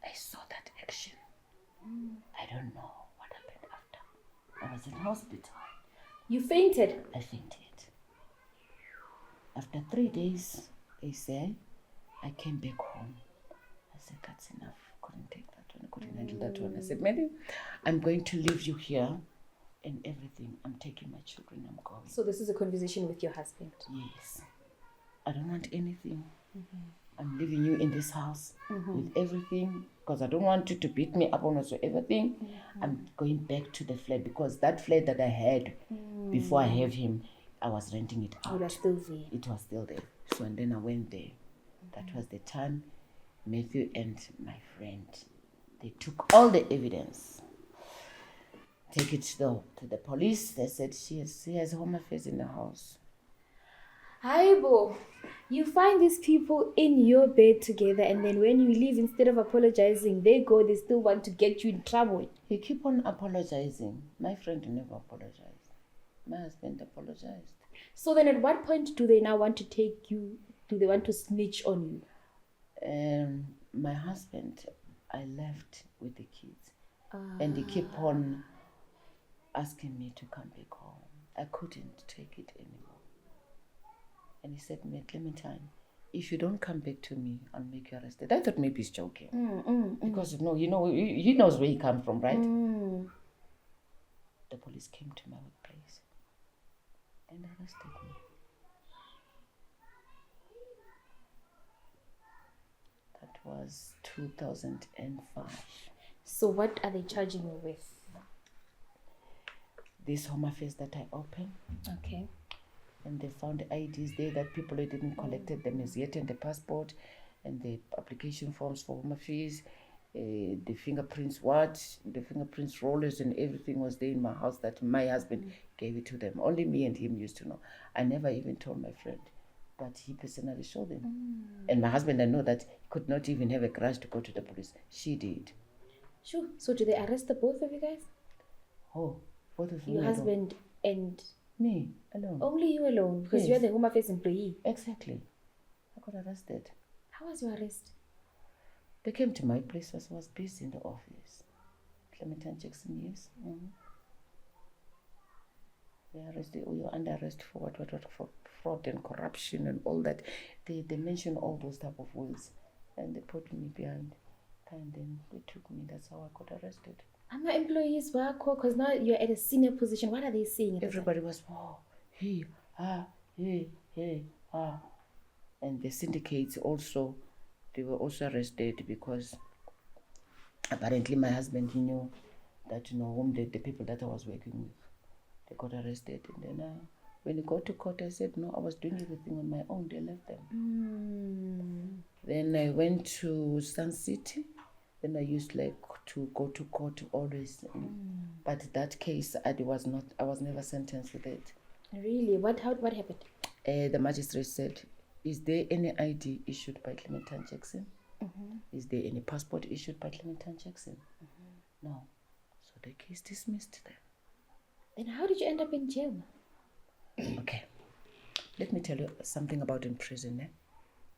I saw that action. I don't know what happened after. I was in hospital. You fainted? I fainted. After 3 days, they said, I came back home. I said, that's enough. Couldn't take that one. I couldn't handle that one. I said, maybe I'm going to leave you here and everything. I'm taking my children. I'm going. So this is a conversation with your husband? Yes. I don't want anything. I'm leaving you in this house with everything because I don't want you to beat me up on whatsoever thing. I'm going back to the flat because that flat that I had before I have him, I was renting it out. Oh, that's still there. It was still there. So and then I went there. That was the time Matthew and my friend, they took all the evidence. Take it to the police. They said she has home affairs in the house. Haibo, you find these people in your bed together and then when you leave, instead of apologizing, they still want to get you in trouble. He keep on apologizing. My friend never apologized. My husband apologized. So then at what point do they now want to take you, do they want to snitch on you? My husband, I left with the kids. And he kept on asking me to come back home. I couldn't take it anymore. And he said, Clementine, if you don't come back to me, I'll make you arrested. I thought maybe he's joking. Because, he knows where he comes from, right? The police came to my workplace and arrested me. That was 2005. So what are they charging you with? This home affairs that I opened. Okay. And they found IDs there that people who didn't collected them as yet, and the passport and the application forms for home affairs, the fingerprints rollers and everything was there in my house that my husband gave it to them. Only me and him used to know. I never even told my friend, but he personally showed them. And my husband, I know that he could not even have a grudge to go to the police. She did. Sure. So did they arrest the both of you guys? Oh, both of you. Your husband and me alone. Only you alone, because you're the home affairs employee. Exactly. I got arrested. How was your arrest? They came to my place as I was busy in the office. Clementine Jackson, yes. They arrested. We were under arrest for what? For fraud and corruption and all that. They mentioned all those type of words, and they put me behind. And then they took me. That's how I got arrested. And my employees were cool because now you're at a senior position. What are they saying? Everybody was, oh, hey, ah. And the syndicates also, they were also arrested because apparently my husband, he knew that, whom the people that I was working with, they got arrested. And then when he got to court, I said, no, I was doing everything on my own. They left them. Then I went to Sun City. Then I used to go to court always. But that case, I was never sentenced with it. Really? What happened? The magistrate said, is there any ID issued by Clementine Jackson? Is there any passport issued by Clementine Jackson? No. So the case dismissed them. Then how did you end up in jail? Okay. Let me tell you something about in prison.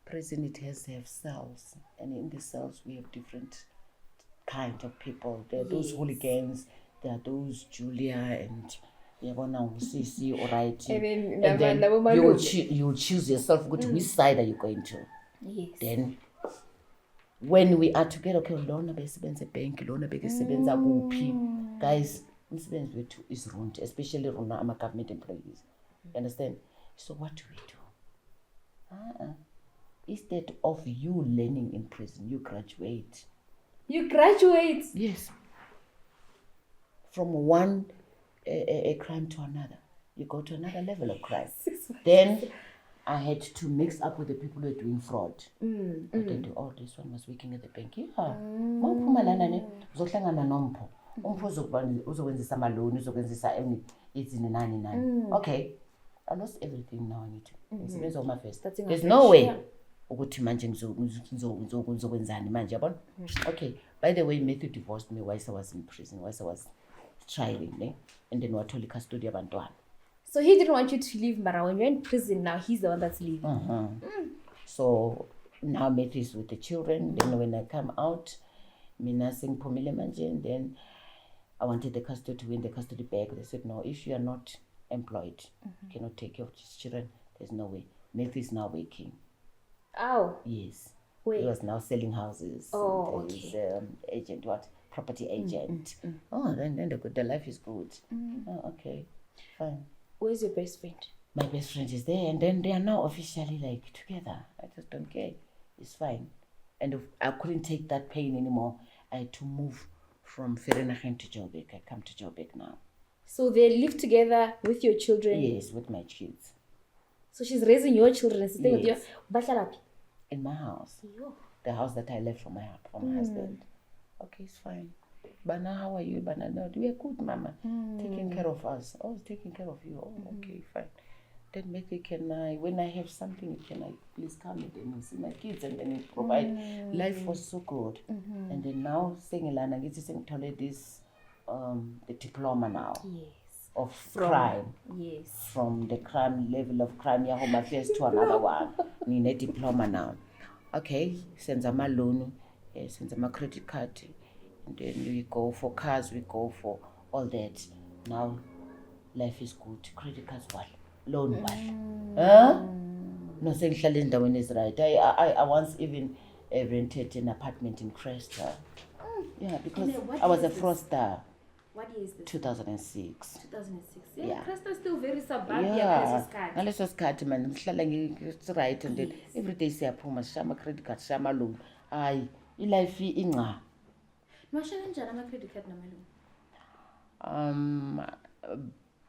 Prison, it has to have cells. And in the cells, we have different kind of people. There are those hooligans, there are those Julia and CC, all right. And then you will choose yourself, go to which side are you going to. Yes. Then when we are together, okay, lona besebenza bank, lona besebenza kuphi. Guys, umsebenzi wethu is ruined, especially rona ama government employees. You understand? So what do we do? Instead of you learning in prison, you graduate. You graduate? Yes. From one a crime to another. you go to another level of crime. Then I had to mix up with the people who were doing fraud. I did, this one was working at the bank. Yeah. Mawuphuma lana ne uzohlangana nompho. Umpho uzokwenzisa amaloni, uzokwenzisa izini nani. Okay. I lost everything now. I need to. There's no way. Ukuthi manje ngizokwenzani manje yabona. Okay. By the way, Matthew divorced me whilst I was in prison, whilst I was trialing, and then wathola custody abantwana. So he didn't want you to leave, Mara. When you're in prison now, he's the one that's leaving. So now Matthew is with the children. Then when I come out, Mina sing Pumile manje, and then I wanted the custody to win the custody back. They said, no, if you are not employed, you cannot take care of these children. There's no way. Matthew is now working. Oh. Yes. Wait. He was now selling houses. Oh, okay. He's agent, property agent. Oh, then the life is good. Oh, okay, fine. Where's your best friend? My best friend is there, and then they are now officially like together. I just don't care. It's fine. And I couldn't take that pain anymore. I had to move from Vereeniging to Joburg. I come to Joburg now. So they live together with your children? Yes, with my kids. So she's raising your children, staying with you? In my house. The house that I left for my husband. Okay, it's fine. Bana, how are you? Bana, no, we are good, Mama. Taking care of us. Oh, taking care of you. Oh, okay, fine. Then maybe when I have something, can I please come and see my kids and then provide. Life was so good. And then now, saying this, the diploma now. Yes. Of crime. Yes. From the crime level of crime, Home Affairs to another one. Need a diploma now. Okay, sends a loan, sends a credit card. And then we go for cars, we go for all that. Now, life is good. Credit cards, what? Loan, what? No, saying Shalinda is right. I once even rented an apartment in Cresta. Yeah, because I was a fraudster. What year is this? 2006. 2006. Yeah. Cresta is still very suburbia. Yeah. Ngaleso sikhathi man ngihlala it's right, and then every day siyaphuma sishama credit card, shama loan. Hayi, ilife inqa. Nwashaya njani ama credit card nama loan?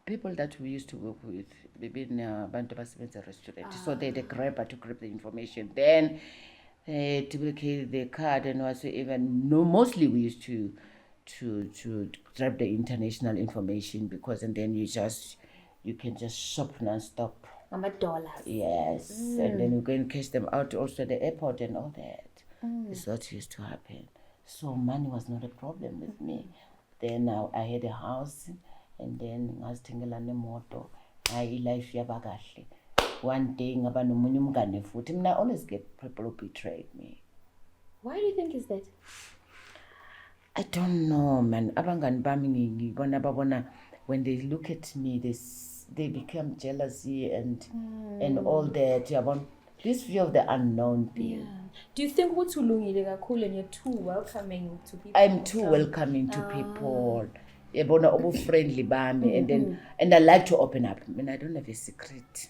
People that we used to work with, maybe abantu abasebenza restaurant, so they grab to grab the information. Then typically the card and also even mostly we used to grab the international information, because and then you can just shop non-stop. $dollars. Yes. And then you go and cash them out also at the airport and all that. This what used to happen. So money was not a problem with me. Then I had a house, and then ngazithengela nemoto. Life yabakahle. One day ngaba nomunye umngane futhi. I always get people who betrayed me. Why do you think is that? I don't know, man. Abangani bami ngibona babona, when they look at me, they become jealousy and all that. This fear of the unknown thing. Yeah. Do you think what's ulungile kakhulu and you're too welcoming to people? I'm too welcoming to people. Yabona obu-friendly bami, and I like to open up. I mean, I don't have a secret.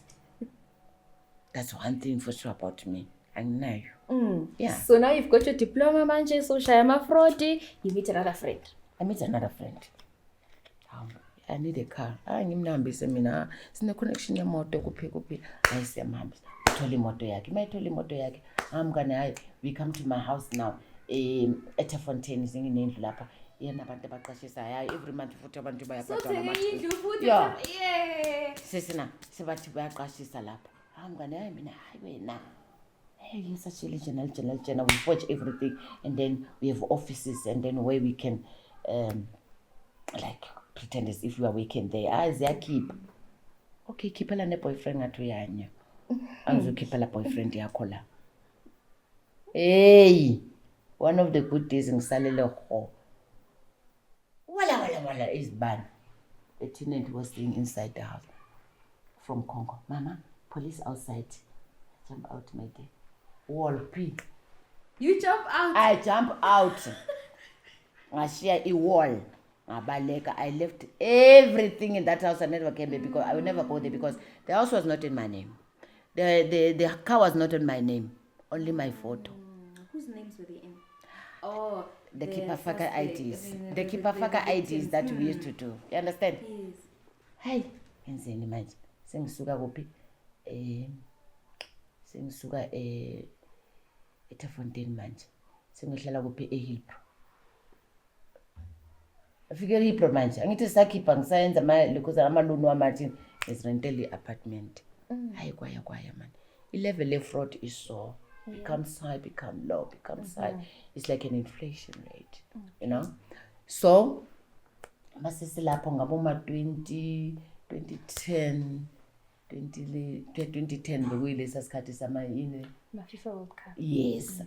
That's one thing for sure about me. I know. Yeah. So now you've got your diploma, manje, so shayama fraud, you meet another friend. I meet another friend. I need a car. Ngimnambise mina sine connection yemoto kuphi. Ayisiyamhambisa. Uthole imoto yakhe. Mayithole imoto yakhe. We come to my house now. Fontaine nginendlu lapha. Yena abantu abaqashisa. Hayi, every month futhi abantu bayabhadala amaqhaza. Yeah. Sesina sebathi bayaqashisa lapha. Mina hayi wena. Hey, you're such a general. We watch everything, and then we have offices, and then where we can, like pretend as if we are working there. Keep. Okay, keep a boyfriend at Rianya. And keep a boyfriend yakho la. Hey, one of the good days in Salele Ho. Wala is bad. The tenant was staying inside the house from Congo. Mama, police outside. Jump out, my dear. Wall P. You jump out? I jump out. I share a wall. I left everything in that house. I never came there because I will never go there because the house was not in my name. The car was not on my name. Only my photo. Whose names were they in? Oh, the Kipafaka IDs. The Kipafaka IDs that we used to do. You understand? Yes. Hey, enzeni manje sengisuka kuphi sengisuka eTafontein manje sengihlala kuphi eHillbrow afike eHillbrow manje angithi sakhipha ngisayenza lokuzana amaluni wamathi ngisirentela i-apartment hayi kwaya man i-level of-fraud is so becomes high, become low, becomes high. It's like an inflation rate, you know. So, masisi lapho ngaboma 2010 bekuyilesa sikhathi sama yini FIFA World Cup. Yes.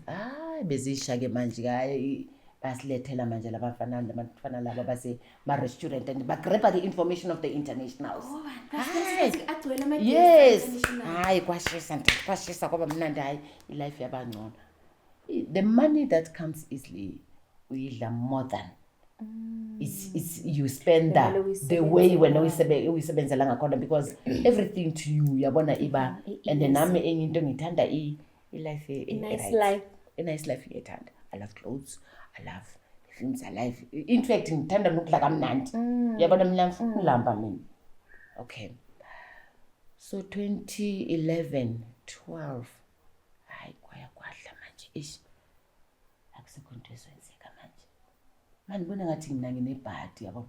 Bezisha ke manje kaye basilethela manje labafana laba base ma restaurant and bagrabha the information of the internationals. Yes. Hayi kwashisa kwaba mnandi hayi life yabangcono. The money that comes easily uyidla more than it's you spend the way when uyisebenzela ngakhona because everything to you yabona iba and then nami enye into ngithanda life a nice life ngithanda. I love clothes, I love films, I love in fact ngithanda nokudla kamnandi yabona mina ngilamba mina. Okay, so 2011 12 hayi kwayakwadla manje ish akusekho into ezenzeka manje manje bona ngathi mina nginebhadi yabo.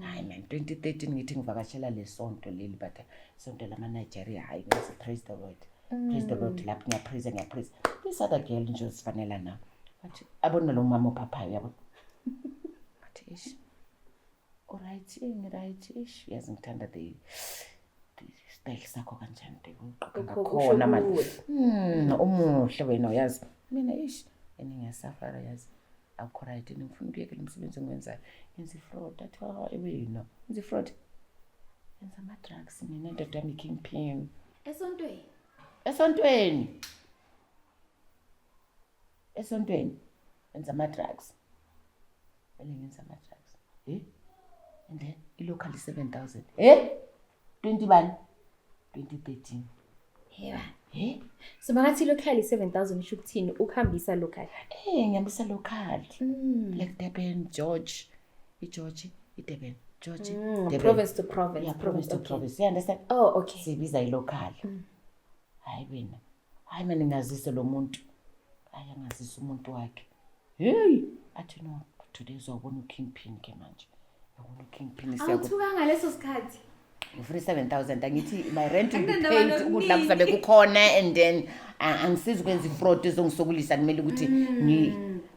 Hayi man 2013 ngithi ngivakashela lesonto leli but sonto lama Nigeria hayi ngisi praise the Lord. Praise the Lord lapho ngiyapraise this other girl nje sifanela na but abona lo mama ophapayo yabo athi ish alright ish yazi ngithanda the style sakho kanjani ngakona manje umuhle wena uyazi mina ish ngiyasafara yazi akho right ngifuna ukuyekela umsebenzi engiwenzayo yenza fraud athi wena yenza fraud yenza ama drugs mina ndoda yami kingpin esontweni yenza ama drugs ngenza ama drugs and then ilocal 7,000 20 bani 2013 so bangathi local 7,000 isho ukuthini ukuhambisa local ngihambisa local like Durban George Durban province to province. Yeah, province to province. You understand? Oh, okay. Sibiza ilocal. Hayi wena. Hayi mina ngazisa lo muntu. Hayi ngazisa umuntu wakhe. Hey, athi no today uzobona ukingpin ke manje. Ubona ukingpin siya ku. Awuthuka ngaleso sikhathi. Ngifuna 7,000 angithi my rent will be paid ukudla kuzabe kukhona and then angisizi ukwenza ifraud ezongisokulisa kumele ukuthi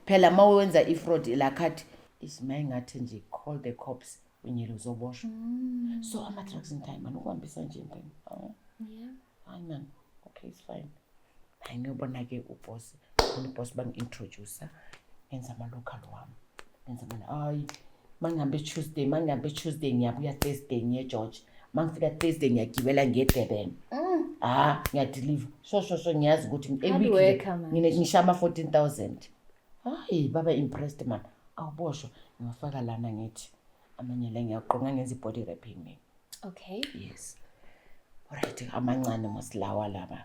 phela mawenza ifraud la khathi isimaye ngathi nje call the cops unyelo uzoboshwa. So ama drugs in time anokuhambisa nje into. Yeah. Hayi man. Okay, it's fine. Hayi ngiyobona ke uboss bang introduce enza ama local wami. Enza mana hayi mangihambe Tuesday ngiyabuya Thursday ngiye George. Mangifika Thursday ngiyagibela ngiye Durban. Ngiyadeliver. So ngiyazi ukuthi ngishama 14,000. Hayi baba impressed man. Awuboshwa ngifaka lana ngithi amanye la ngiyaqonga ngenza body wrapping. Okay. Yes. Alright, amancane mosilawa laba.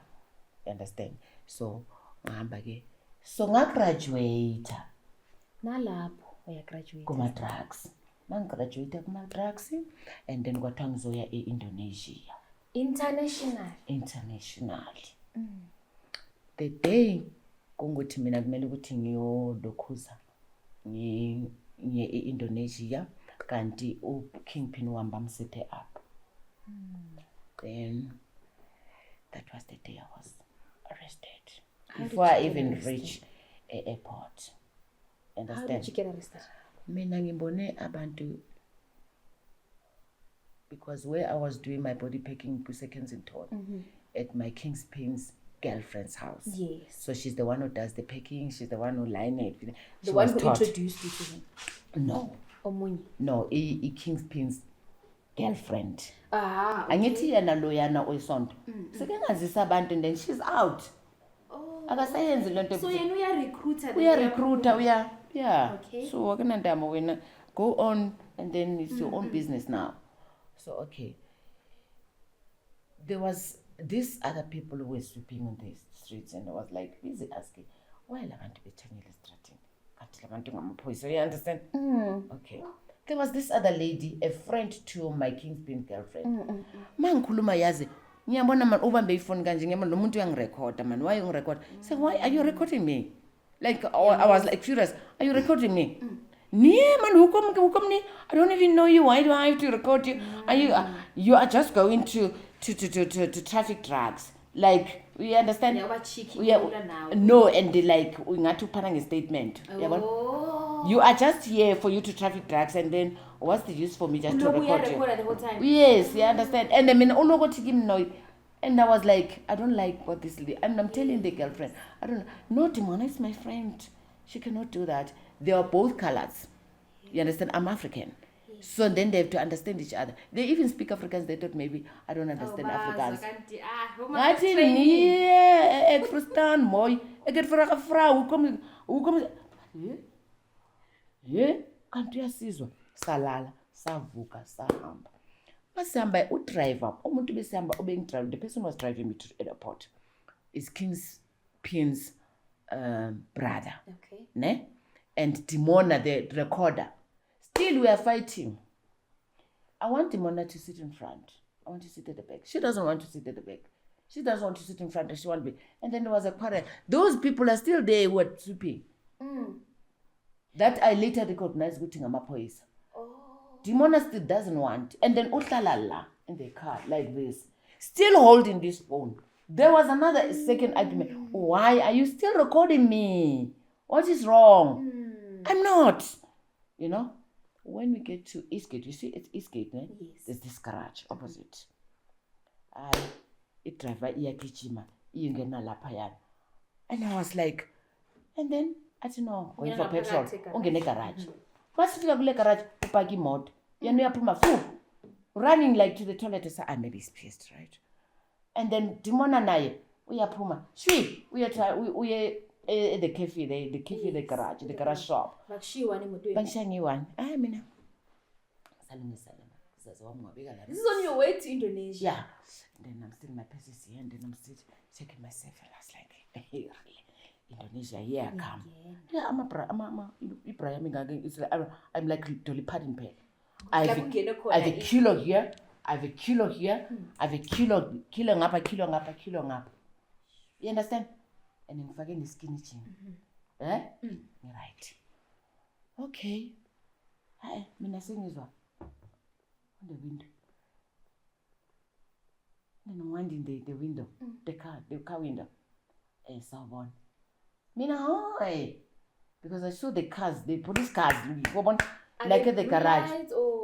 You understand? So ngihamba ke. So ngagraduate. Nalapho uyagraduate Kuma drugs. Mangigraduate kuma drugs and then kwathiwa ngizoya eIndonesia. International. The day kunguthi mina kumele ukuthi ngiyolokhuza ngiye eIndonesia kanti ukingpin wami bamsethe up. Then that was the day I was arrested. Before I even reached the airport. Understand? How did you get arrested? Mina ngibone abantu because where I was doing my body packing seconds in town at my Kingspin's girlfriend's house. Yes. So she's the one who does the packing, she's the one who line it. The one who introduced you to him? No. Omunye? No, Kingspin's girlfriend. Okay. Angithi yena loyana oyisonto. Seke ngazisa abantu and then she's out. Akasayenzi lento. So yena uya-recruiter. Yeah. Okay. So wakenandama wena go on and then it's your own business now. So okay. There was these other people who were sweeping on the streets and I was like busy asking why labantu bethanyela estratini kanti labantu ngamaphoyisa. You understand? Okay. There was this other lady, a friend to my Kingspin girlfriend. Mangikhuluma yazi, ngiyabona man ubambe ifoni kanje ngiyabona lo muntu uyangirecorda man. Why ungirecord? Say, why are you recording me? Like I was like furious. Are you recording me? Nee man, hukom nie? I don't even know you. Why do I have to record you? Are you are just going to traffic drugs. Like, we understand? No, and they like we got to put a statement. You are just here for you to traffic drugs, and then what's the use for me just to record you? The whole time. Yes, you understand. And I mean, and I was like, I don't like what this lady. And I'm telling the girlfriend, I don't know. No, Timona is my friend. She cannot do that. They are both colors. You understand? I'm African. So then they have to understand each other. They even speak Afrikaans. They thought maybe I don't understand Afrikaans. I didn't hear. Ik verstaan mooi. Ik heb gevraagd. Hoe kom je? Yeah, kanti uyasizwa. Salala, savuka, sahamba. Masihamba udriver. Umuntu besihamba ubengidrive. The person was driving me to the airport. Is Kingspin's brother. Okay. Ne? And Timona, the recorder. Still, we are fighting. I want Timona to sit in front. I want to sit at the back. She doesn't want to sit at the back. She doesn't want to sit in front. And she wants to be. And then there was a quarrel. Those people are still there who are sweeping. That I later recognized good thing amapoisa. Timona still doesn't want. And then Utlalala in the car like this. Still holding this phone. There was another second argument. Why are you still recording me? What is wrong? I'm not. You know? When we get to Eastgate, you see it's Eastgate, ne? Yes. There's this garage opposite. It driver iyagijima, iyingena lapha. And I was like, and then I don't know, going for petrol, ungene garage. Masifika kule garage, upaki mod. Yenu yaphuma fu, running like to the toilet. I said, maybe he's pissed, right? And then Timona naye, uyaphuma. Shwi, uye the cafe, the garage, the garage shop. Bangshangiwan. Mina. This is on your way to Indonesia. Yeah. And then I'm still in my pieces here, and then I'm still checking myself, and I was like, hey, Indonesia, here I come. Yeah, I'm like Dolly Parton Peg. I have a kilo here, I have a kilo here, I have a kilo ngapa. You understand? And then forget the skinny chin. Right. Okay. Hi, mina sing is on the window. Then I'm winding the window, the car window. And so on. Mina hi. Because I saw the cars, the police cars, like at the garage.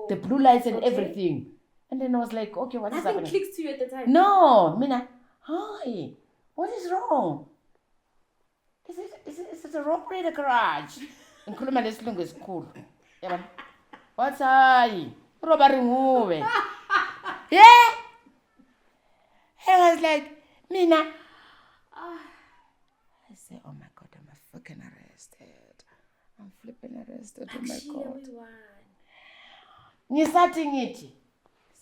The blue lights and everything. And then I was like, okay, what is happening? Nothing clicks to you at the time. No, Mina, hi. What is wrong? Is it a robbery in the garage? And Kuluma Leslung is cool. Yeah, man. What's I? Robbery move. Yeah? I was like, Mina. I say, oh my God, I'm fucking arrested. I'm flipping arrested. Oh my God. Ngisathi ngithi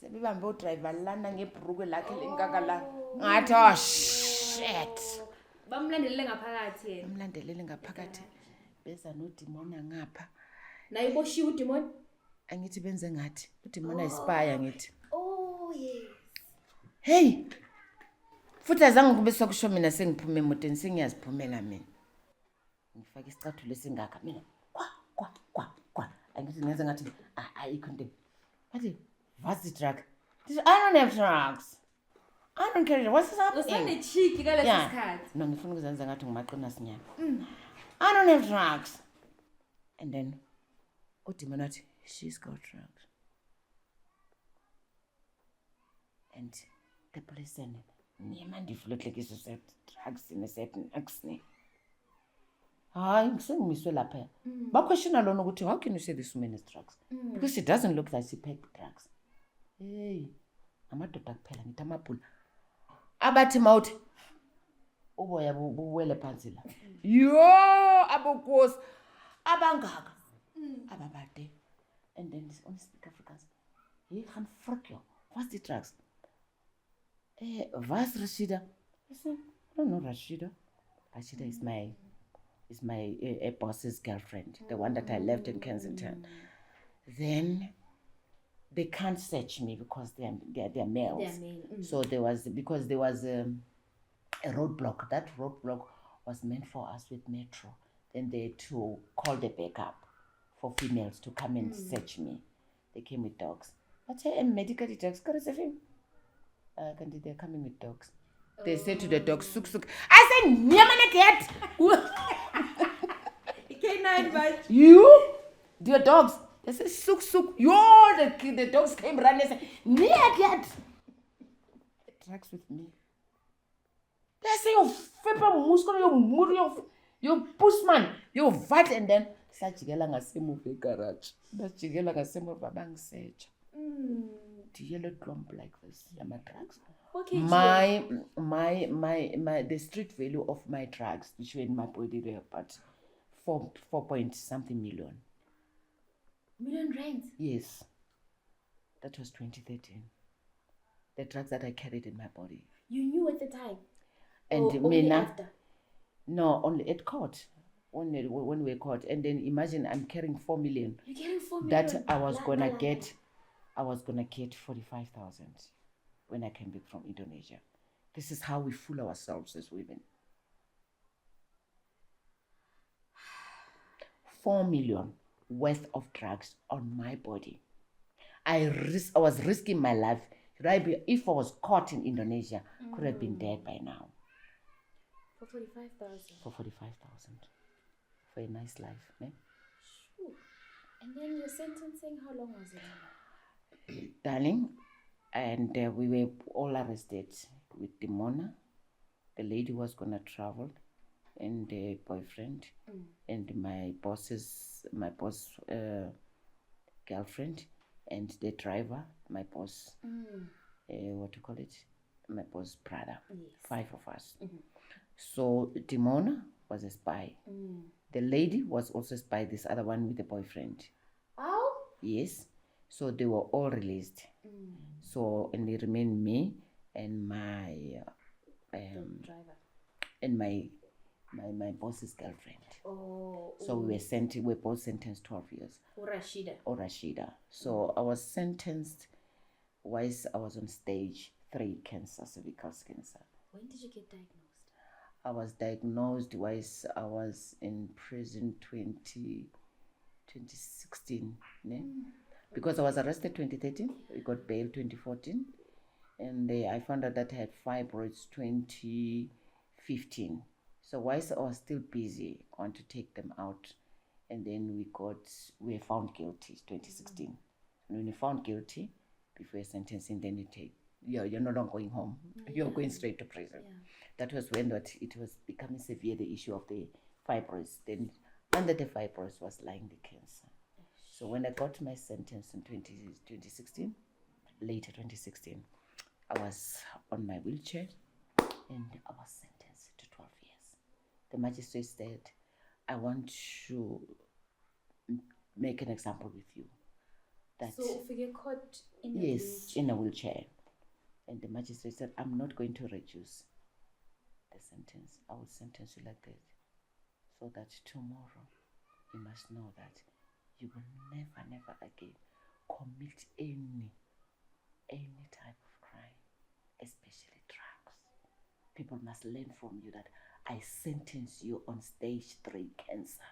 sebebambe udriver lana ngebhruku lakhe linkakala ngathi oh shit. Bamlandelele ngaphakathi yena. Bamlandelele ngaphakathi. Beza noDimona ngapha. Naye boshiwe uDimona? Angithi benze ngathi uDimona ispire ngithi. Oh yes. Hey. Futhi azange kube sokusho mina sengiphume emotweni sengiyaziphumela mina. Ngifaka isicathulo singaka mina. Kwa. Angithi ngenza ngathi ayikho into. Bathi, what's the drug? I don't have drugs. I don't care. What's happening? Usane cheeky ngaleso sikhathi. No, ngifuna ukuzenza ngathi ngimaqina sinyama. I don't have drugs. And then uDimona athi, she's got drugs. And the police said, "Niema ndiflotlekisa set drugs in a certain acne." Hayi ngisengimiswe lapha. Ba questiona lona ukuthi how can you say this woman is drugs? Because she doesn't look like she paid drugs. Hey, amadoda kuphela ngithi amapula. Abathi mawuthi uboya buwele phansi la. Yo, abokosi abangaka. Ababade. And then this only speak Afrikaans. Hey, gaan frik jou. What's the drugs? Was Rashida? I said, I don't know Rashida. Rashida is my boss's girlfriend, the one that I left in Kensington. Then they can't search me because they're males. They're male. So there was a roadblock. That roadblock was meant for us with Metro. Then they had to call the backup for females to come and search me. They came with dogs. But medical dogs, they're coming with dogs. They said to the dog, "Suk suk." I said, "Nyamana cat." Canine bite. You, the dogs. They said, "Suk suk." The dogs came running and said, "Nia cat." Tracks with me. They say, "You flipper muscle, you muru, you pushman, you vat," and then sajigela ngasemu ve garage. Sajigela ngasemu babang search. The yellow clump like this, my drugs. Okay. The street value of my drugs, which were in my body, were about 4 point something million. Million rands? Yes. That was 2013. The drugs that I carried in my body. You knew at the time? And only after? No, only at court. Only when we were caught. And then imagine I'm carrying 4 million. You're carrying 4 million? That I was gonna get 45,000 when I came back from Indonesia. This is how we fool ourselves as women. 4 million worth of drugs on my body. I was risking my life. If I was caught in Indonesia, could have been dead by now. For 45,000? For 45,000. For a nice life, ne? Sure. And then your sentencing, how long was it? Darling, and we were all arrested with Dimona. The lady was gonna travel, and the boyfriend, and my boss girlfriend, and the driver, my boss, my boss brother. Yes. 5 of us. So Dimona was a spy. The lady was also a spy, this other one with the boyfriend. Oh? Yes. So they were all released. So, and it remained me and my driver and my boss's girlfriend. Oh. So we were both sentenced 12 years. Or Rashida. So I was sentenced whilst I was on stage 3 cancer, cervical cancer. When did you get diagnosed? I was diagnosed whilst I was in prison 2016. Ne? Because I was arrested 2013, we got bail 2014, and I found out that I had fibroids 2015. So whilst I was still busy, I want to take them out, and then we were found guilty 2016. And when you're found guilty, before sentencing, then you're no longer going home. You're going straight to prison. Yeah. That was when it was becoming severe, the issue of the fibroids. Then under the fibroids was lying the cancer. So when I got my sentence in 2016, later 2016, I was on my wheelchair and I was sentenced to 12 years. The magistrate said, "I want to make an example with you." So if you get caught in a wheelchair? In a wheelchair. And the magistrate said, "I'm not going to reduce the sentence. I will sentence you like that. So that tomorrow you must know that you will never again commit any type of crime, especially drugs. People must learn from you that I sentence you on stage 3 cancer."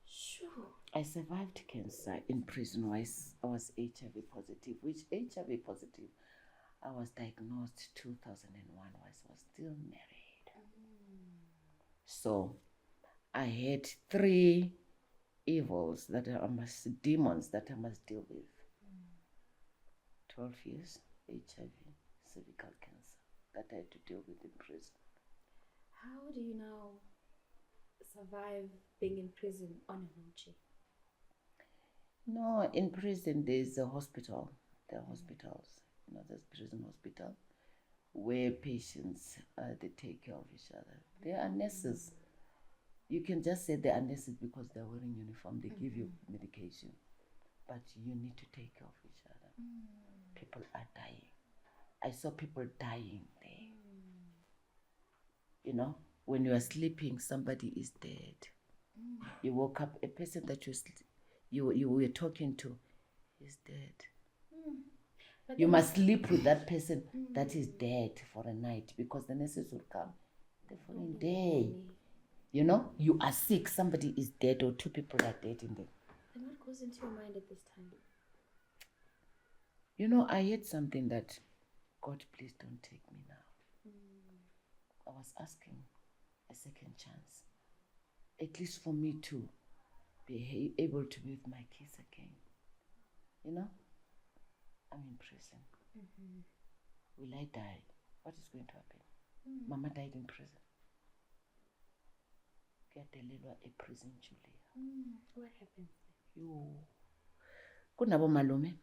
Sure. I survived cancer in prison whilst I was HIV positive, which HIV positive I was diagnosed 2001 whilst I was still married. So I had 3 evils demons that I must deal with. 12 years, HIV, cervical cancer, that I had to deal with in prison. How do you now survive being in prison on a wheelchair? No, in prison there's a hospital. There are hospitals. There's prison hospital where patients they take care of each other. There are nurses. You can just say they are nurses because they're wearing uniform. They give you medication, but you need to take care of each other. People are dying. I saw people dying there. When you are sleeping, somebody is dead. You woke up, a person that you were talking to is dead. But You then- must sleep with that person that is dead for a night, because the nurses will come the following day. You know, you are sick, somebody is dead, or two people are dead in there. Then what goes into your mind at this time? You know, I heard something that, God, please don't take me now. I was asking a second chance, at least for me to be able to be with my kids again. You know, I'm in prison. Will I die? What is going to happen? Mama died in prison. Kuyadelelwa prison Julia. What happens? Yo. Kunabo malume.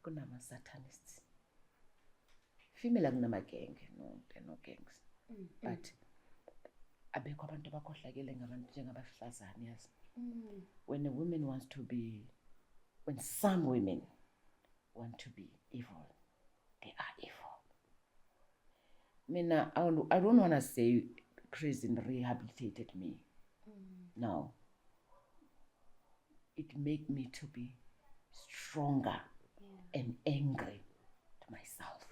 Kunama satanists. Female akunamagang. No, they're no gangs. But abekho abantu abakhohlakele ngabantu njengabafazane yazi. When a woman wants to be, when some women want to be evil, they are evil. Mina, I don't want to say prison rehabilitated me. No. It made me to be stronger and angry to myself.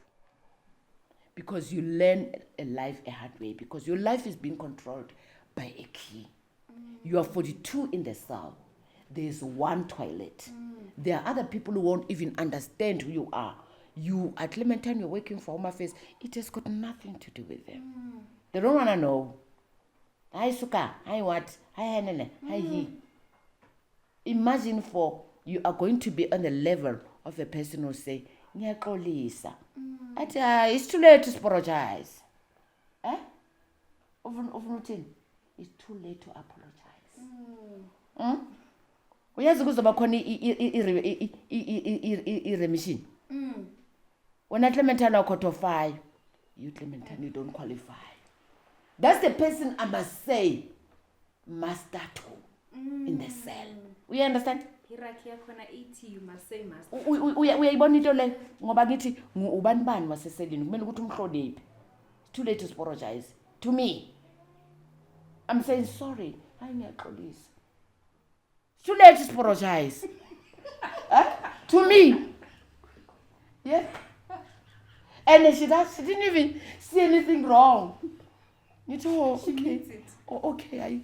Because you learn a life a hard way, because your life is being controlled by a key. You are 42 in the cell. There's one toilet. There are other people who won't even understand who you are. You, at Clementine, you're working for Home Affairs. It has got nothing to do with them. They don't want to know. Hi, Suka. Hi, what? Hi, Hanene. Hi, he. Imagine for you are going to be on the level of a person who say, Ngiyaxolisa. It's too late to apologize. Eh? It's too late to apologize. Uyazi kuzoba khona i-remission. When Clementine qualify, you Clementine, you don't qualify. That's the person I must say must start in the cell. We understand? Hierarchy yakhona ithi you must say must. Uyayibona into le ngoba ngithi ubani bani waseselini kumele ukuthi umhloniphe. It's too late to apologize to me. I'm saying sorry. Hayi ngiyaxolisa. It's too late to apologize. To me. Yeah. And she didn't even see anything wrong. You know, She means it. Oh, okay,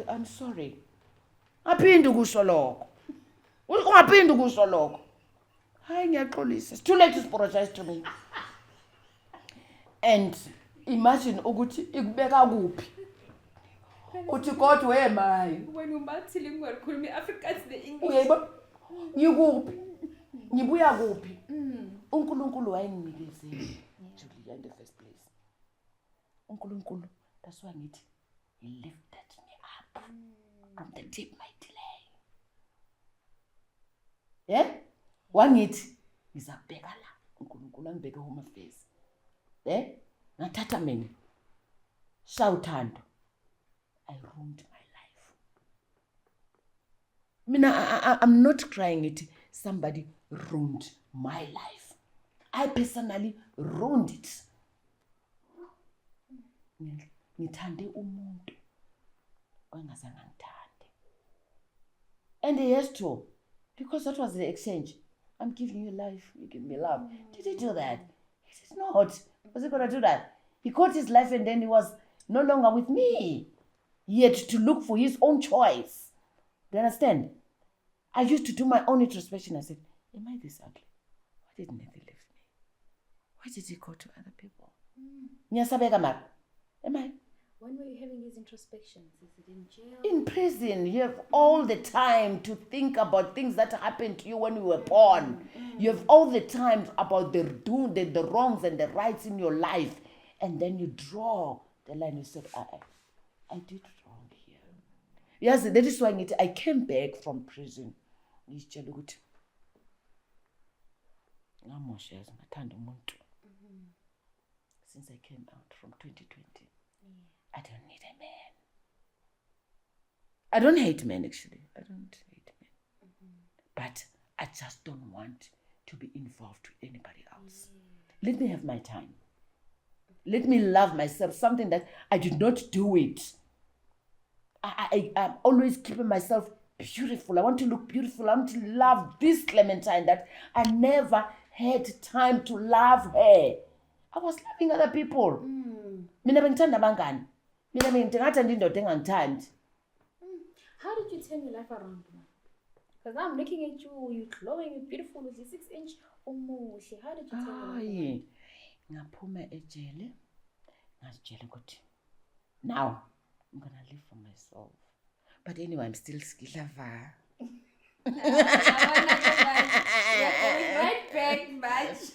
I'm sorry. Aphinde ukusho lokho. Ungaphinde ukusho lokho. Hayi ngiyaxolisa. It's too late to apologize to me. And imagine ukuthi ikubeka kuphi. Uthi God where am I? When umathile ngikukhuluma Afrikaans the English. Uyayibona? Ngikuphi? Ngibuya kuphi? uNkulunkulu wayenginikeze Julia in the first place. uNkulunkulu, that's why ngithi he lifted me up from the deep mighty lay. Yeah? Wangithi ngizabheka la uNkulunkulu angibeke Home Affairs. Yeah? Nathatha mina. Shawuthando. I ruined my life. I'm not crying it. Somebody ruined my life. I personally ruined it. Ngithande umuntu ongazange ngithande. And he has to, because that was the exchange. I'm giving you life, you give me love. Did he do that? He did not. Was he going to do that? He got his life and then he was no longer with me. He had to look for his own choice. Do you understand? I used to do my own introspection. I said, am I this ugly? Why did Nathan leave me? Why did he go to other people? Am I? When were you having these introspections? Is it in jail? In prison, you have all the time to think about things that happened to you when you were born. You have all the time about the wrongs and the rights in your life. And then you draw the line. You said, I did wrong here. Yes, that is why I came back from prison. Since I came out from 2020. I don't need a man. I don't hate men, actually. I don't hate men. But I just don't want to be involved with anybody else. Let me have my time. Let me love myself, something that I did not do it. I'm always keeping myself beautiful. I want to look beautiful. I want to love this Clementine that I never had time to love her. I was loving other people. Mina bengithanda abangani. Mina bengingathanda indoda engangithandi. How did you turn your life around? Because I'm looking at you, you're glowing, you're beautiful with your 6-inch umuhle. How did you turn your life around? Ngaphuma ejele. Ngazitshela ukuthi now I'm gonna live for myself. But anyway, I'm still skillava. Right back, match.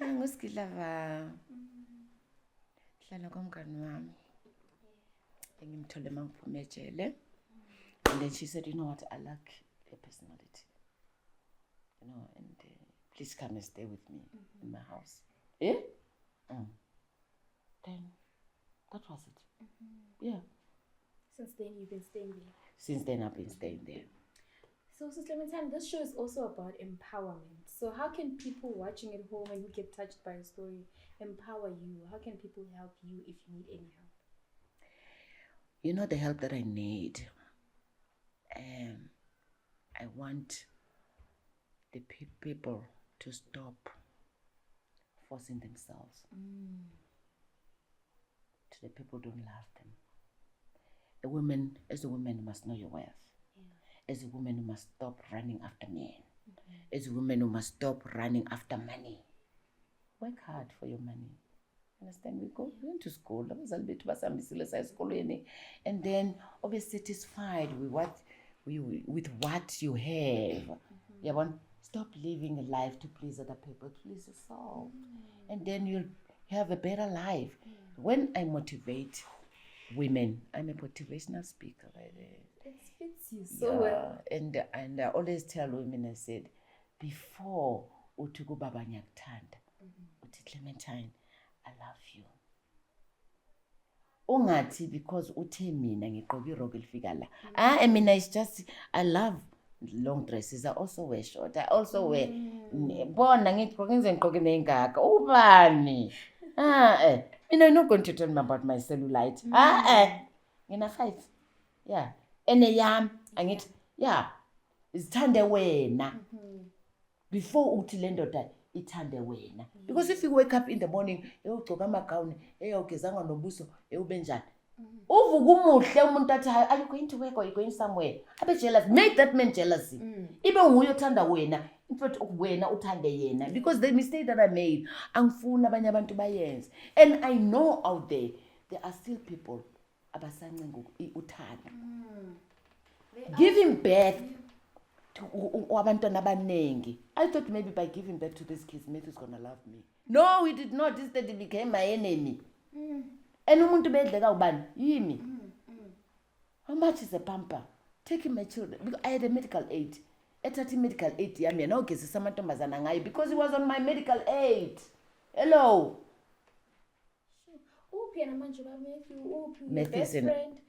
Nguskillava. Hlala komngani wami. Engimthole mangiphuma ejele. And then she said, you know what, I like your personality. You know, and please come and stay with me in my house. Yeah? Then that was it. Yeah. Since then, you've been staying there. Since then, I've been staying there. So, Sister Clementine, this show is also about empowerment. So, how can people watching at home and who get touched by a story empower you? How can people help you if you need any help? You know the help that I need. I want the people to stop forcing themselves. To the people who don't love them. As a woman, you must know your worth. Yeah. As a woman, you must stop running after men. As a woman, you must stop running after money. Work hard for your money. Understand? We went to school. And then always satisfied with what you have. You want stop living a life to please other people, please yourself. And then you'll have a better life. When I motivate women, I'm a motivational speaker by the way. It fits you so well. And I always tell women, I said, before utuku baba nyakuthanda, uthi Clementine, I love you. Ungathi because uthe mina ngigqoka irok elifika la. I mean, it's just I love long dresses. I also wear short. I also wear bona ngigqoka ngizengqoke nengaka. Ubani? I'm not going to tell me about my cellulite. Ngina 5. Yeah. Ene yam angithi yeah. Isithande wena. Before uthi le ndoda ithande wena. Because if you wake up in the morning, ugcoka amagawuni, eyogezanga nobuso, ube njani? Uvuka umuhle umuntu athi are you going to work or are you going somewhere? Abe jealous. Make that man jealous. Ibe nguye othanda wena. In fact, wena uthande yena. Because the mistake that I made, angifuna abanye abantu bayenze. And I know out there are still people abasancenga uthanda. Giving birth to abantwana abanengi. I thought maybe by giving birth to these kids, Matthew's gonna love me. No, he did not. Instead, he became my enemy. And umuntu bedleka ubani? Yimi. How much is a pamper? Taking my children. Because I had a medical aid. Medical aid yami yana ugezisa amantombazana ngayo because he was on my medical aid. Hello.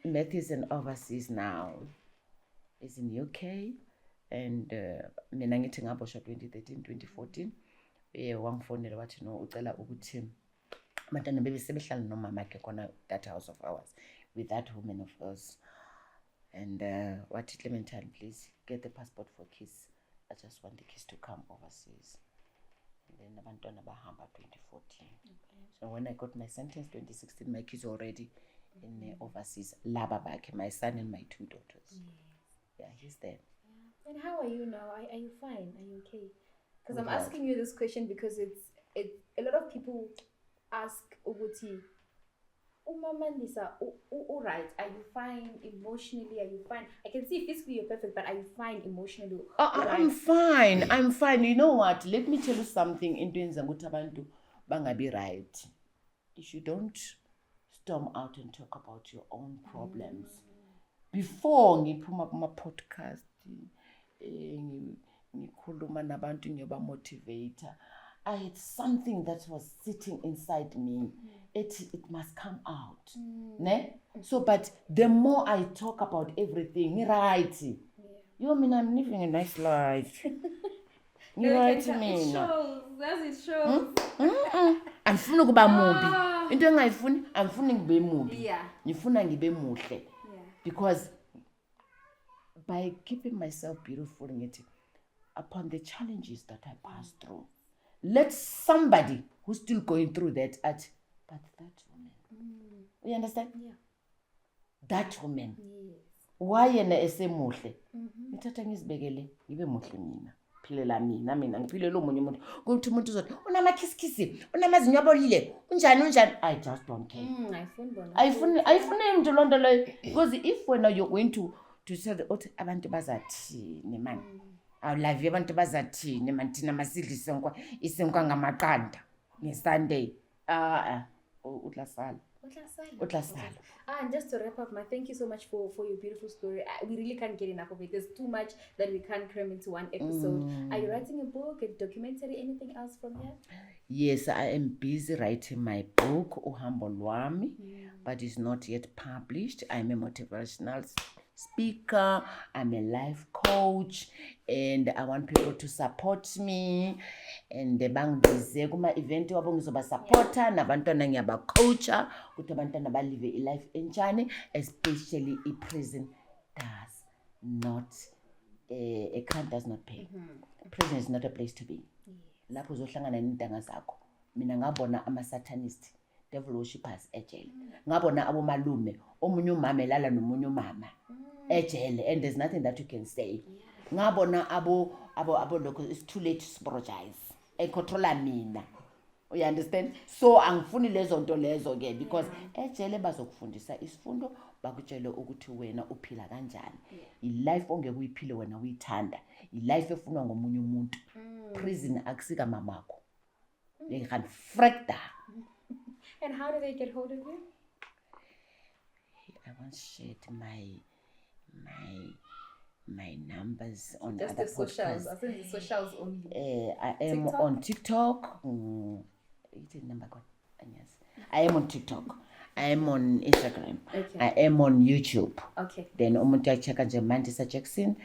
Matthew's in overseas now. He's in UK and mina ngithi ngabosha 2013 2014 wangifonela wathi no ucela ukuthi abantwana bebesebehlala nomama yakhe khona that house of ours with that woman of ours. And wathi Clementine, please get the passport for kids. I just want the kids to come overseas. And then abantwana bahamba 2014. So when I got my sentence 2016, my kids already in overseas. Laba bakhe, my son and my 2 daughters. Yeah, he's there. And how are you now? Are you fine? Are you okay? Because I'm asking you this question because it's a lot of people ask Uguti, Mandisa, all right, are you fine emotionally? Are you fine? I can see physically you're perfect, but are you fine emotionally? I'm fine. You know what? Let me tell you something. Into abantu bangabi right. If you don't storm out and talk about your own problems, before ngiphuma kuma podcast, ngikhuluma nabantu ngiyoba motivator, I had something that was sitting inside me. It must come out. Ne? So, but the more I talk about everything, right? You mean I'm living a nice life. You right to me. It shows. It shows. Angifuni kuba mubi. Into engayifuni, angifuni ngibe mubi. Yeah. Ngifuna ngibe muhle. Yeah. Because by keeping myself beautiful upon the challenges that I passed through. Let somebody who's still going through that but that woman. You understand? Yeah. That woman. Yes. Why yena esemuhle? Ngithatha ngizibekele ngibe muhle mina. Philela mina ngiphilela omunye umuntu. Ukuthi umuntu uzothi unamakhisikhisi, unamazinyo abolile, unjani. I just don't care. Ayifuni umuntu lonto leyo, because if when you're going to say ukuthi abantu bazathini man. Awulavi abantu bazathini man, thina masidla isenkwa ngamaqanda ngeSunday. Utlasala. And just to wrap up, thank you so much for your beautiful story. We really can't get enough of it. There's too much that we can't cram into one episode. Are you writing a book, a documentary, anything else from here? Yes, I am busy writing my book, Uhambo Lwami, but it's not yet published. I'm a motivational speaker, I'm a life coach, and I want people to support me. And bangibize kuma event wabo ngizoba supporter nabantwana ngiyabacoacha ukuthi abantwana balive a life enjani, especially a prison does not a crime does not pay. Prison is not a place to be. Lapho uzohlangana nendanga zakho. Mina ngabona ama-satanist, devil worshippers ejele. Ngabona abomalume, omunye umama elala nomunye umama ejele, and there's nothing that you can say. Ngabona abo lokho, it's too late to apologize. Controller mina. You understand? So angifuni lezo nto lezo ke, because ejele bazokufundisa isifundo bakutshele ukuthi wena uphila kanjani. I-life ongeke uyiphile wena uyithanda. I-life efunwa ngomunye umuntu. Prison akusika mamako. They can freak that. And how do they get hold of you? I once shared my numbers on just other the socials. podcasts. I think the socials only. I am TikTok? On TikTok. Yes. I am on TikTok. I am on Instagram. Okay. I am on YouTube. Okay. Then umuntu ayacheka nje Mandisa Jackson.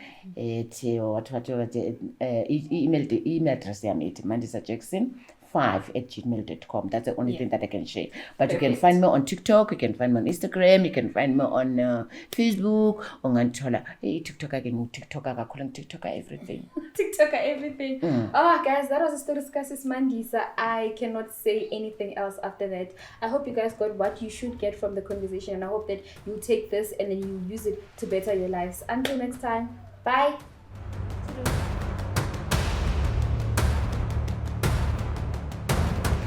Email address yami ithi Mandisa Jackson 5@gmail.com. That's the only thing that I can share. But you can find me on TikTok, you can find me on Instagram, you can find me on Facebook. Unganthola TikTok again, TikTok everything. TikTok everything. Guys, that was a story discusses Mandisa. I cannot say anything else after that. I hope you guys got what you should get from the conversation, and I hope that you take this and then you use it to better your lives. Until next time, bye.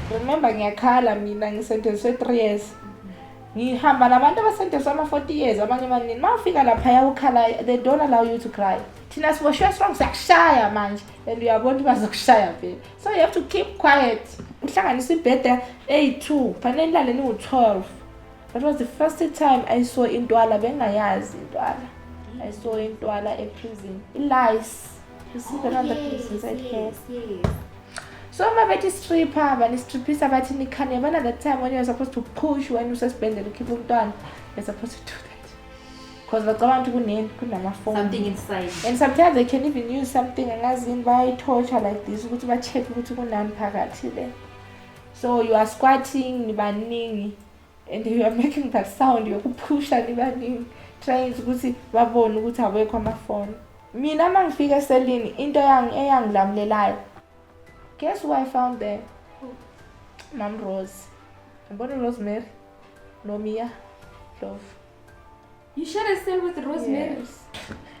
Remember ngiyakhala mina ngisentenziwe 3 years. Ngihamba nabantu abasentenziwe ama-40 years abanye abaningi. Mawufika lapha uyakhala, they don't allow you to cry. Thina siboshwe strong siyakushaya manje and uyabona ukuthi bazokushaya vele. So you have to keep quiet. Uhlanganisa ibhede 82, fanele nilale niwu-12. That was the first time I saw intwala bengayazi intwala. I saw intwala prison. Lies. You see the other prisons inside here. Yes. So mabethi stripper bani strippisa bathi nikhane yabona that time when you're supposed to push when ususpended ukhipha umntwana, you're supposed to do that because bacabanga ukuthi kunama-phone Something inside. and sometimes they can even use something angazini bayi-torture like this ukuthi ba-check ukuthi kunani phakathi le. So you are squatting nibaningi and you are making that sound yokupusha nibaningi trying ukuthi babone ukuthi awekho ama-phone. Mina mangifika eselini into eyangilamulelayo, guess who I found there? Mom Rose. Mbona Rosemary? Nomia. Love. You share a cell with Rosemary? Yes.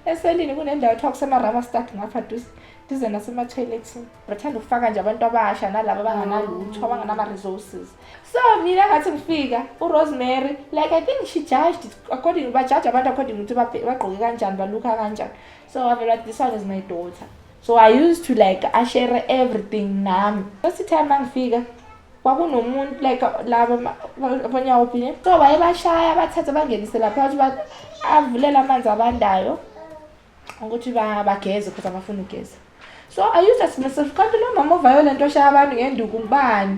Eselini kunendawo ekuthiwa kusema-rubber stack ngapha duze nasema-toiletini. Bathanda ukufaka nje abantu abasha nalabo abanganalutho, abanganama-resources. So mina ngathi ngifika uRosemary, like I think she judged it according, bajudge abantu according ukuthi bagqoke kanjani, balukha kanjani. So I feel like this one is my daughter. So I used to like share everything nami. First time mangifika kwakunomuntu like labo abanya opinion. So bayebashaya bathatha bangenise lapha ukuthi avulela amanzi abandayo ukuthi bageze ukuthi abafuna ugeza. So I used as myself kanti lo mama violent oshaya abantu ngenduku ngubani.